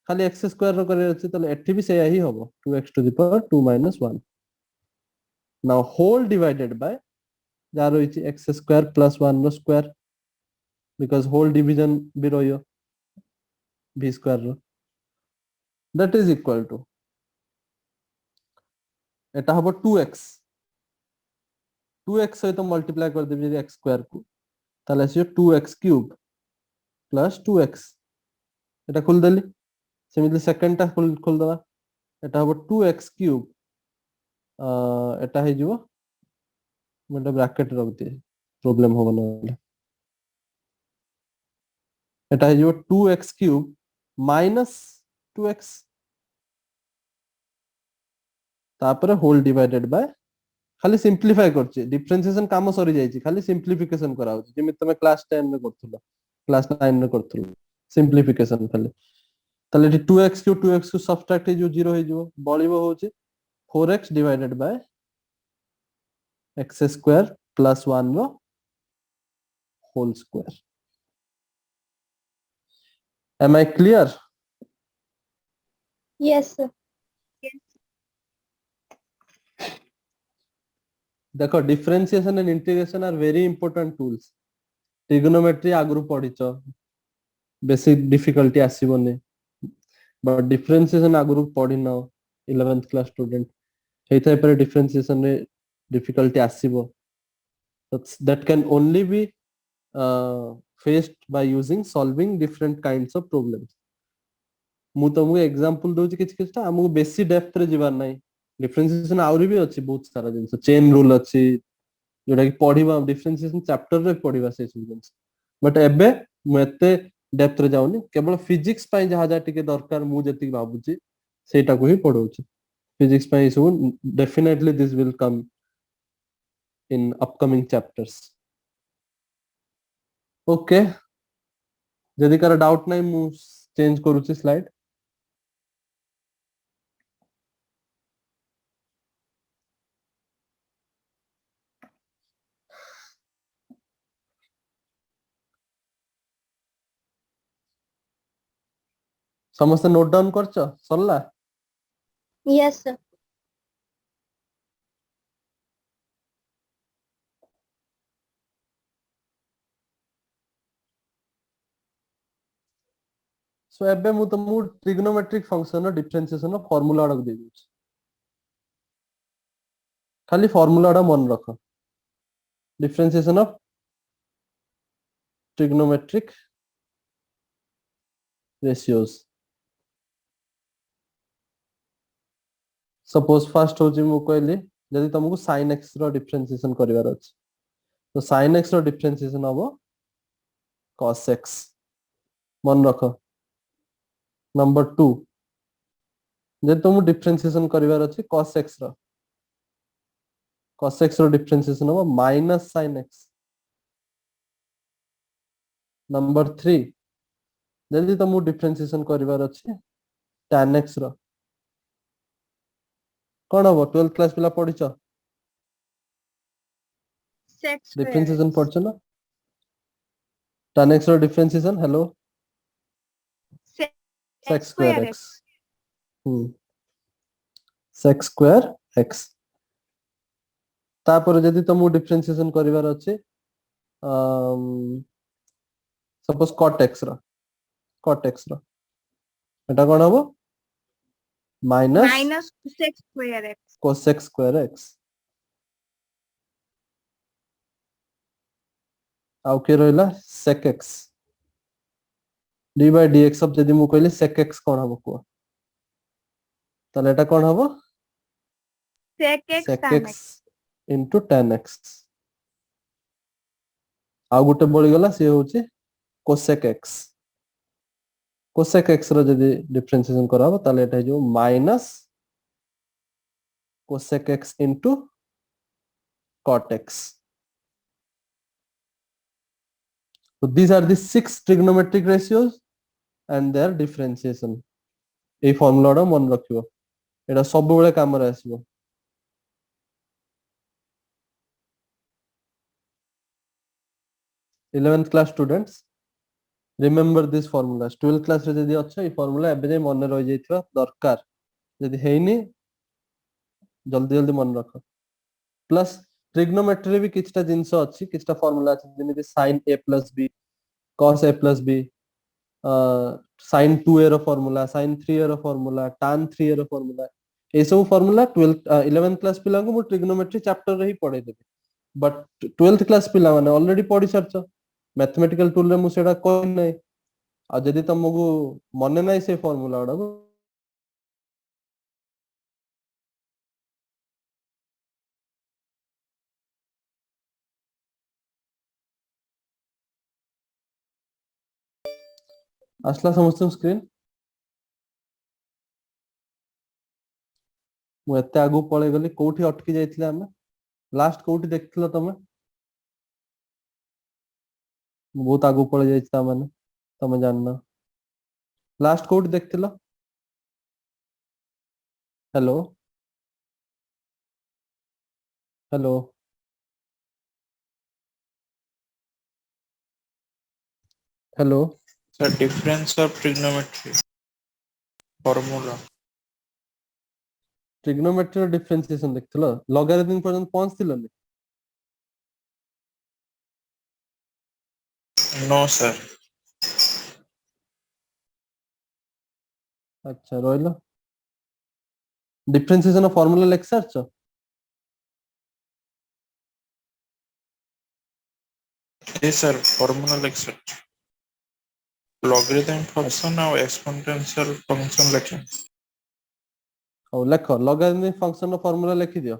Speaker 1: खाली एक्स स्क्वायर रो करियर अछि ताले एठी भी सेया ही होबो 2x to the power 2 minus 1 now whole divided by जा रहिछि एक्स स्क्वायर प्लस 1 रो स्क्वायर बिकॉज़ होल डिवीजन भी रहियो v स्क्वायर रो दैट इज इक्वल टू एटा हबो 2x 2x सहित मल्टीप्लाई कर देबी x स्क्वायर को ताले आसीयो 2x क्यूब प्लस 2x एटा खोल देली सेमिति सेकंड टा खोल दवा एटा हबो 2x क्यूब एटा हे जिवो मतलब ब्रैकेट रख दे प्रॉब्लम होबो न एटा हे जिवो 2x क्यूब माइनस 2x तापर होल डिवाइडेड बाय खाली सिंप्लीफाई करछि डिफरेंशिएशन काम सरी जाइछि खाली सिंप्लीफिकेशन कराउ जेमि तमे क्लास 10 में करथुलो क्लास 9 में करथुलो सिंप्लीफिकेशन खाली ताले 2x क्यूब 2x को सब्ट्रैक्ट जो 0 हे जो बळिबो होछि 4x divided by x square plus 1 रो whole square am I clear
Speaker 3: Yes, sir.
Speaker 1: देखो differentiation and integration are very important tools trigonometry आगु पढिच बेसिक डिफिकल्टी आसीबोनी बट डिफरेंशिएशन आगु पढिन 11th क्लास स्टूडेंट हेथै पर डिफरेंशिएशन रे डिफिकल्टी आसीबो that can only be faced by using solving different kinds of problems मु तुमको एग्जांपल दोछि किछ किछटा हमको बेसी डेप्थ रे जिबार नै डिफरेंशिएशन आउरी भी अछि बहुत सारा जिंस चेन रूल अछि जोटा कि पढिबा डिफरेंशिएशन चैप्टर रे पढिबा से सब जिंस बट एबे मु एते डेप्थ रे जाउनी केवल फिजिक्स पय जहा जा टिके दरकार मु जति भाबुची सेटा को ही पढौची फिजिक्स पय सब definitely this will come in upcoming chapters okay जदि कार डाउट नै मु चेंज करूची स्लाइड समस्त नोट डाउन करछ सरला
Speaker 3: Yes, sir.
Speaker 1: सो एबे मु तुमको ट्रिग्नोमेट्रिक फंक्शन रो डिफरेंशिएशन रो फार्मूला डक दे दूची खाली फार्मूला डा मन रखो differentiation of trigonometric ratios suppose first होची मु कहली जदि तुमको sin x रो डिफरेंशिएशन करिवार अछि तो sin x रो डिफरेंशिएशन हबो cos x मन रखो नंबर 2 जदि तुमको डिफरेंशिएशन करिवार अछि cos x रो डिफरेंशिएशन हबो माइनस sin x नंबर 3 जदि तुमको डिफरेंशिएशन करिवार अछि tan x रो कोन हबो 12th क्लास पिला पढिचो
Speaker 2: sec square
Speaker 1: डिफरेंशिएशन
Speaker 2: x.
Speaker 1: पढछो ना tan x रो differentiation hello
Speaker 2: Sec
Speaker 1: sec
Speaker 2: x
Speaker 1: square
Speaker 2: square
Speaker 1: x
Speaker 2: x.
Speaker 1: sec square x तापर जदि तुमको डिफरेंशिएशन करिवार अछि सपोज cot x रो एटा कोन हबो minus
Speaker 2: Minus sec square x.
Speaker 1: cosec square x आउ के रहला sec x d by dx अब जदि मु कहली sec x कोन हबो को तले एटा कोन हबो
Speaker 2: Sec x
Speaker 1: sec
Speaker 2: tan
Speaker 1: x
Speaker 2: x.
Speaker 1: into tan x आउ गुटे बळी गला से होची cosec x रो जदि डिफरेंशिएशन कराबो तले एटा जो minus cosec x into cot x so these are the 6 trigonometric ratios and their differentiation ए फार्मूला रो मन रखियो एटा सब बेले काम रे आसीबो eleventh class students remember this formula 12th class रे जदि अच्छा ए फार्मूला एबे जे मन रहि जाइथिबा दरकार जदि हेइनी जल्दी जल्दी मन रख प्लस ट्रिग्नोमेट्री भी किछटा जिंस अछि किछटा फार्मूला अछि जेमिति sin a plus b cos a plus b sin 2a row formula sin 3a row formula tan 3a row formula ए सब फार्मूला 12th 11th क्लास पिला को मु ट्रिग्नोमेट्री चैप्टर रे ही पढाई देबे बट 12th क्लास पिला माने ऑलरेडी पढी सरछ मैथमेटिकल टूल रे मु सेडा कोइ नै आ जदि तुमको मने नै से फार्मूला डा आसला समस्त स्क्रीन मु एते आगु पळे गली कोठी अटकी जाइथिले हम लास्ट कोठी देखथिलो तमे बहुत आगु पळे जाइछता माने तमे जानना लास्ट कोठी देखथिलो hello hello hello
Speaker 4: The difference of trigonometry formula.
Speaker 1: Trigonometry रो डिफरेंशिएशन देखथिलो लॉगरिथम पर्यंत पहुंचथिलो नि
Speaker 4: No, sir.
Speaker 1: अच्छा रोइलो डिफरेंशिएशन ऑफ फार्मूला लेख सरछ
Speaker 4: Yes, sir. Formula like such. Logarithm function और exponential function लेखें.
Speaker 1: औ लेख लॉगरिथम फंक्शन रो फार्मूला लेखि दियो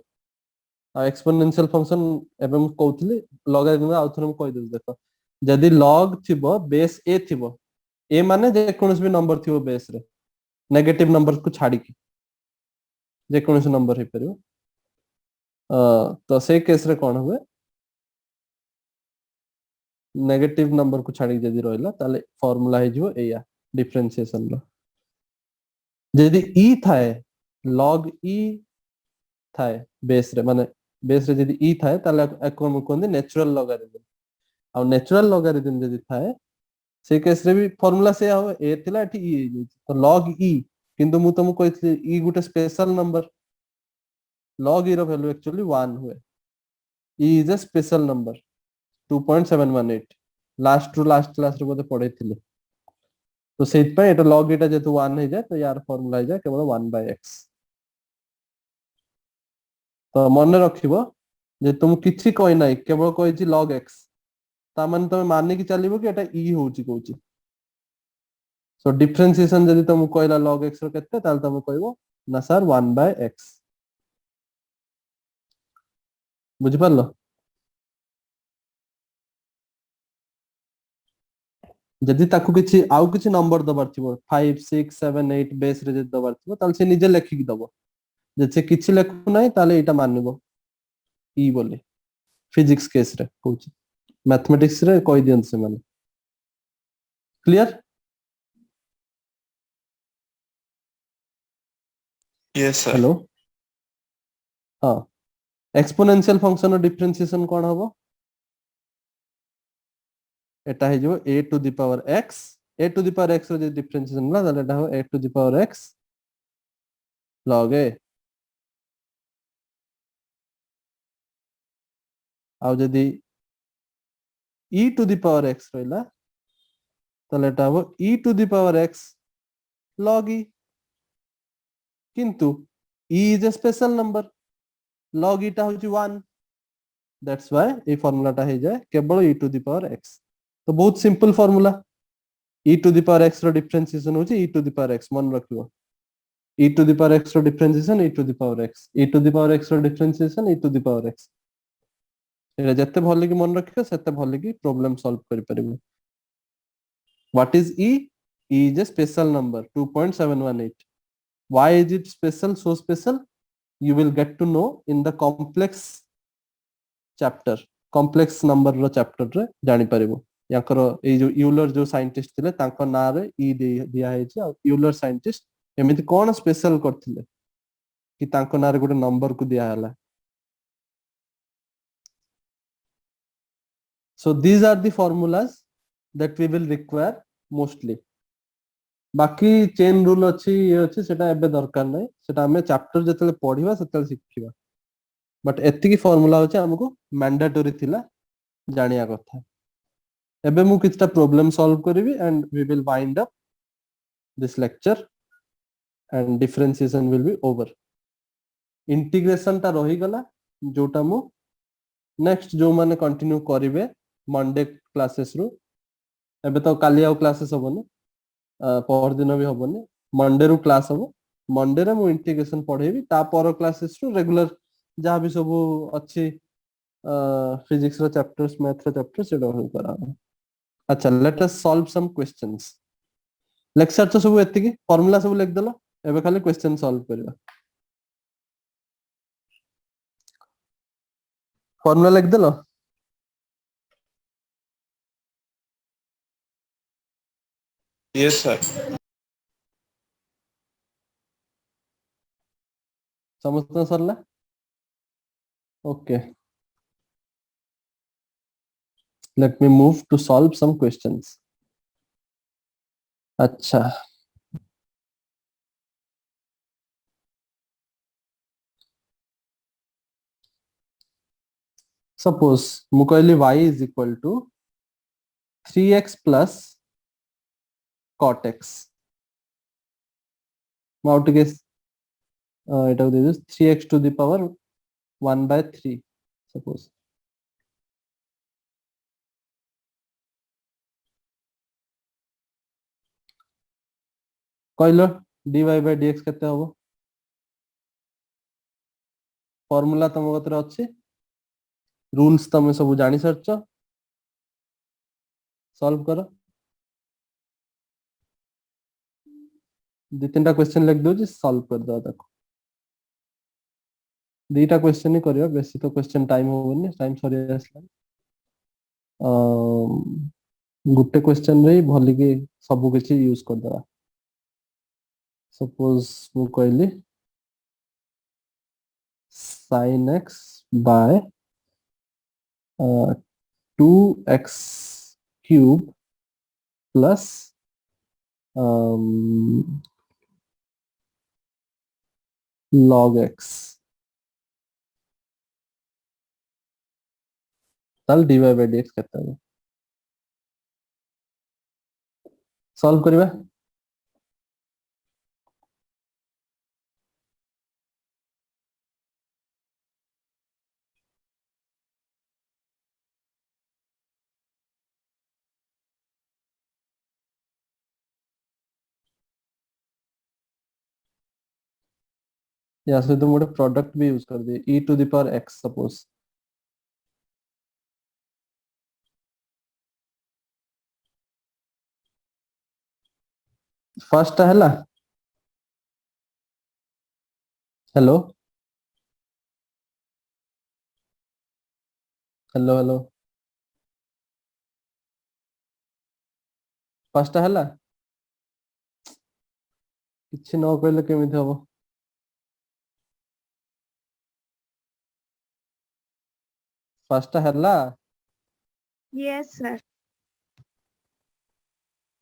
Speaker 1: आ एक्सपोनेंशियल फंक्शन एबे मु कहउथली लॉगरिथम आउथरे मु कहि देबे देखो जदि log थिबो बेस a थिबो a माने जे कोनस भी नंबर थिबो बेस रे नेगेटिव नंबर को छाडी की जे कोनस नंबर हे परियो तो से केस रे कोन होबे नेगेटिव नंबर को छाडी जदि रहला ताले फार्मूला हे जिवो एया डिफरेंशिएशन लो जदि e थाए log e थाए बेस रे माने बेस रे जदि e थाए ताले एको हम कोन नेचुरल लॉगरिथम आ नेचुरल लॉगरिथम जदि थाए से केस रे भी फार्मूला से हो ए थिला एठी e हे तो log e किंतु मु तुमको कहिथि e गुटे स्पेशल नंबर log e रो वैल्यू एक्चुअली 1 हुए e इज a special number 2.718 last to last class रे बोते पढैथिले तो सेट पे एटा log एटा जेतु 1 हे जाय तो यार फार्मूला हे जाय केवल 1/x तो मन रखिबो जे तुम किछि कहि नै केवल कहिछि log x ता माने तमे माने कि चलिबो कि एटा e होउची कहूची सो डिफरेंशिएशन जदि तुम कहला log x रो केते ताल तुम कहबो ना सर 1/x बुझि पारलो जदि ताकू किछि आउ किछि नंबर दबार थिबो 5 6 7 8 बेस रे जदि दबार थिबो ताल से निजे लेखि कि दबो जे से किछि लेखु नै ताले एटा मानिबो ई बोली फिजिक्स केस रे कहूची मैथमेटिक्स रे कहि दियन से माने क्लियर
Speaker 4: Yes, sir.
Speaker 1: हेलो हां एक्सपोनेंशियल फंक्शन रो डिफरेंशिएशन कोन हबो एटा हे जो a to the power x a to the power x रो जे डिफरेंशिएशन ना ताले एटा हो a to the power x log a आउ जदि e to the power x रहला ताले एटा हो e to the power x log e किंतु e is a special number log e टा होची 1 दैट्स व्हाई ए फार्मूला टा हे जाय केवल e to the power x तो बहुत simple formula e to the power x रो डिफरेंशिएशन होची e to the power x मन रखिबो e to the power x रो differentiation e to the power x e to the power x रो differentiation e to the power x एटा जत्ते भले कि मन रखियो सेते भले कि प्रॉब्लम सॉल्व करि परिबो what is e e is a special number 2.718 why is it special so special you will get to know in the complex chapter complex number row chapter रे जानि परिबो याकर ए जो यूलर जो साइंटिस्ट थिले तांको ना रे ई दिया हे छै यूलर साइंटिस्ट एमिति कोन स्पेशल करथिले कि तांको ना रे गोटे नंबर को दिया हला so these are the formulas that we will require mostly बाकी चेन रूल अछि ये अछि सेटा एबे दरकार नै सेटा हमें चैप्टर जतले पढिबा सेतले सिखिबा बट एति की फार्मूला होचे हमको मैंडेटरी थिला जानिया कथा एबे मु किछटा प्रॉब्लम सॉल्व करिवि and we will wind up this lecture and differentiation will be over integration ता रही गला जोटा मु नेक्स्ट जो माने कंटिन्यू करिवे मंडे क्लासेस रु एबे तो काली आउ क्लासेस होबनी पर दिन भी होबनी मंडे रु क्लास होबो मंडे रे मु इंटीग्रेशन पढेबी ता पर क्लासेस रु रेगुलर जहां भी सब अच्छी फिजिक्स रो चैप्टर्स मैथ रो चैप्टर्स सेडो हो करा अच्छा let us solve some questions lecture तो सब एति की फार्मूला सब लिख देलो एबे खाली क्वेश्चन सॉल्व करबा फार्मूला लिख देलो
Speaker 4: Yes, sir.
Speaker 1: समझते सरला okay let me move to solve some questions अच्छा suppose मु कहली y is equal to 3x plus cot x मु आउट के एटा दे this 3x to the power 1/3 suppose कहलो dy by dx केते होबो फार्मूला तम कतरे अछि रूल्स तमे सब जानि सरछ सॉल्व करो दो तीनटा क्वेश्चन लिख दो जी सॉल्व कर दो तक दीटा क्वेश्चन ही करियो बेसी तो क्वेश्चन टाइम होबनी टाइम सरी आसला गुटे क्वेश्चन रे भली के सब किछि यूज कर दवा सपोज मु कहली sin x by 2x cube plus log x ताल dy by dx करता है सॉल्व करिबा या सहित मोटे प्रोडक्ट भी यूज कर दिए e to the power x suppose first है हेलो हेलो हेलो फर्स्ट है किछि न कहले केमिति हबो फर्स्ट है
Speaker 2: Yes, sir.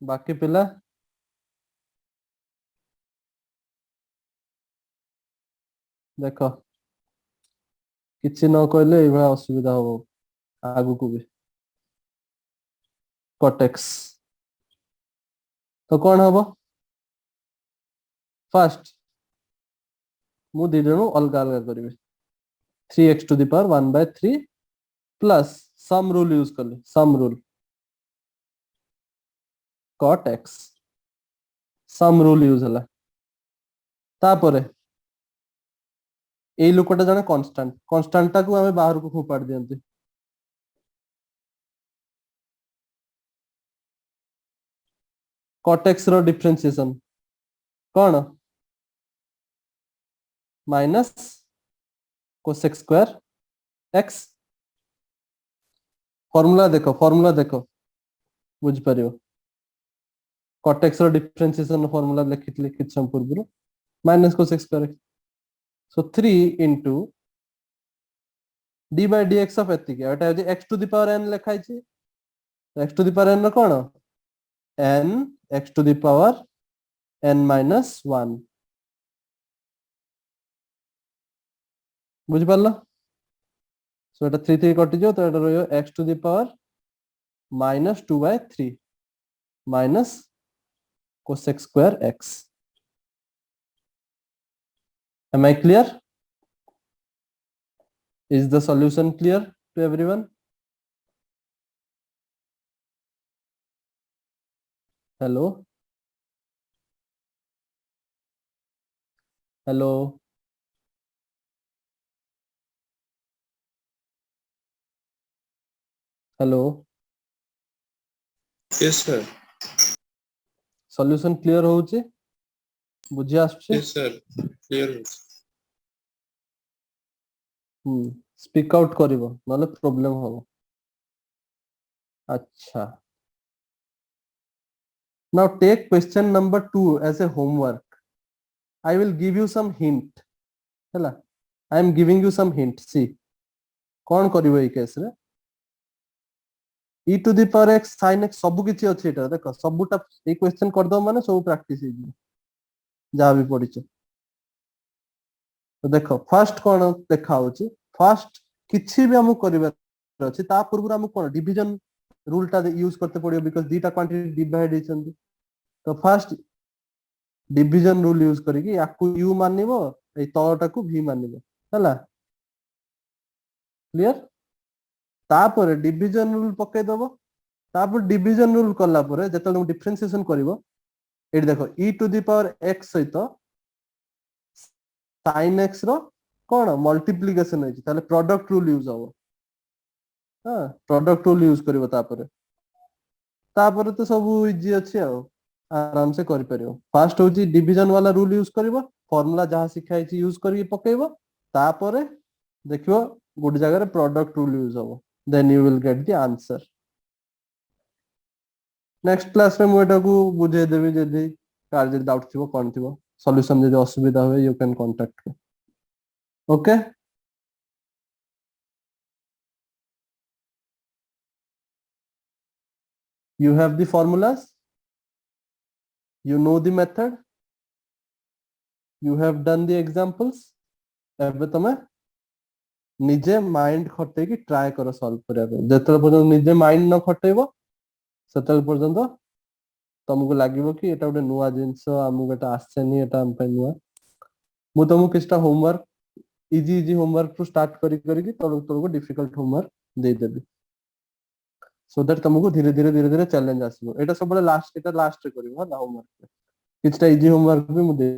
Speaker 1: बाकी पिला देखो किछि न कहले ए भला असुविधा हो आगु को भी कॉटेक्स तो कौन हबो फर्स्ट मु दी जणु अलगा अलगा करिवे 3x to the power 1/3 plus sum rule use करले sum rule cot x sum rule use हला तापरे एई लोकटा जने कांस्टेंट टा को हमें बाहर को फोपाड़ दियंती cot x रो डिफरेंशिएशन कौन minus cosec square x formula देखो बुझ परियो cot x रो डिफरेंशिएशन फार्मूला लिखितले किछ सम पूर्व minus cosec square x so 3 into d by dx of एतिके एटा जे x to the power n लिखाइ छी x to the power n रो कोन n x to the power n minus 1 बुझ पारला सो एटा 3 3 कटि जो तो एटा रहियो x to the power minus 2/3 minus cosec square x am I clear is the solution clear to everyone hello hello hello
Speaker 4: Yes, sir.
Speaker 1: solution clear होउची बुझी आछे
Speaker 4: Yes, sir. Clear.
Speaker 1: Speak out करिवो नले प्रॉब्लम हो अच्छा now take question number 2 as a homework I will give you some hint हैला I am giving you some hint see कोन करिवो ए केस रे e to the power x sin x सब किछि अछि एटा देखो सबटा ए क्वेश्चन कर दो माने सब प्रैक्टिस हे जी जा भी पडिछ तो देखो फर्स्ट कोन देखा होची फर्स्ट किछि भी हम करिवे अछि ता पूर्व हम कोन डिवीजन रूल टा यूज करते पड़ियो बिकॉज़ दीटा क्वांटिटी डिवाइड हेचंदी तो फर्स्ट डिवीजन रूल यूज करिकि याकू u मानिबो ए तळटा को v मानिबो हला क्लियर तापर डिवीजन रूल पके दबो तापर डिवीजन रूल करला परे जेतले डिफरेंशिएशन करिवो एठी देखो e to the power x सहित sin x रो कोन मल्टीप्लिकेशन है ताले प्रोडक्ट रूल यूज हो हां प्रोडक्ट रूल यूज करिवो तापर तो सब इजी अछि आराम से करि परियो फर्स्ट होची डिवीजन वाला रूल यूज करिवो फार्मूला जहां सिखाइ छी यूज करि पकेइबो तापर देखियो गुड जगह रे प्रोडक्ट रूल यूज हो then you will get the answer next class में मोटा को बुझे देबी जदी कार जे डाउट थिबो कोन थिबो सॉल्यूशन जदी असुविधा होय you can contact okay you have the formulas you know the method you have done the examples एबे तमे निजे माइंड खटे की ट्राई करो सॉल्व करिया जेतल पर्यंत निजे माइंड न खटेबो सेतल पर्यंत तुमको लागिवो कि एटा उडे नुवा जिंस हमु एटा आसेनी एटा हम पे नुवा मु तुमको किछटा homework easy easy homework to start करी कि तोको difficult homework they Devi so that तुमको धीरे धीरे चैलेंज आसीबो एटा सब लास्ट रे करिवो होला होमवर्क किछटा इजी होमवर्क भी मु दे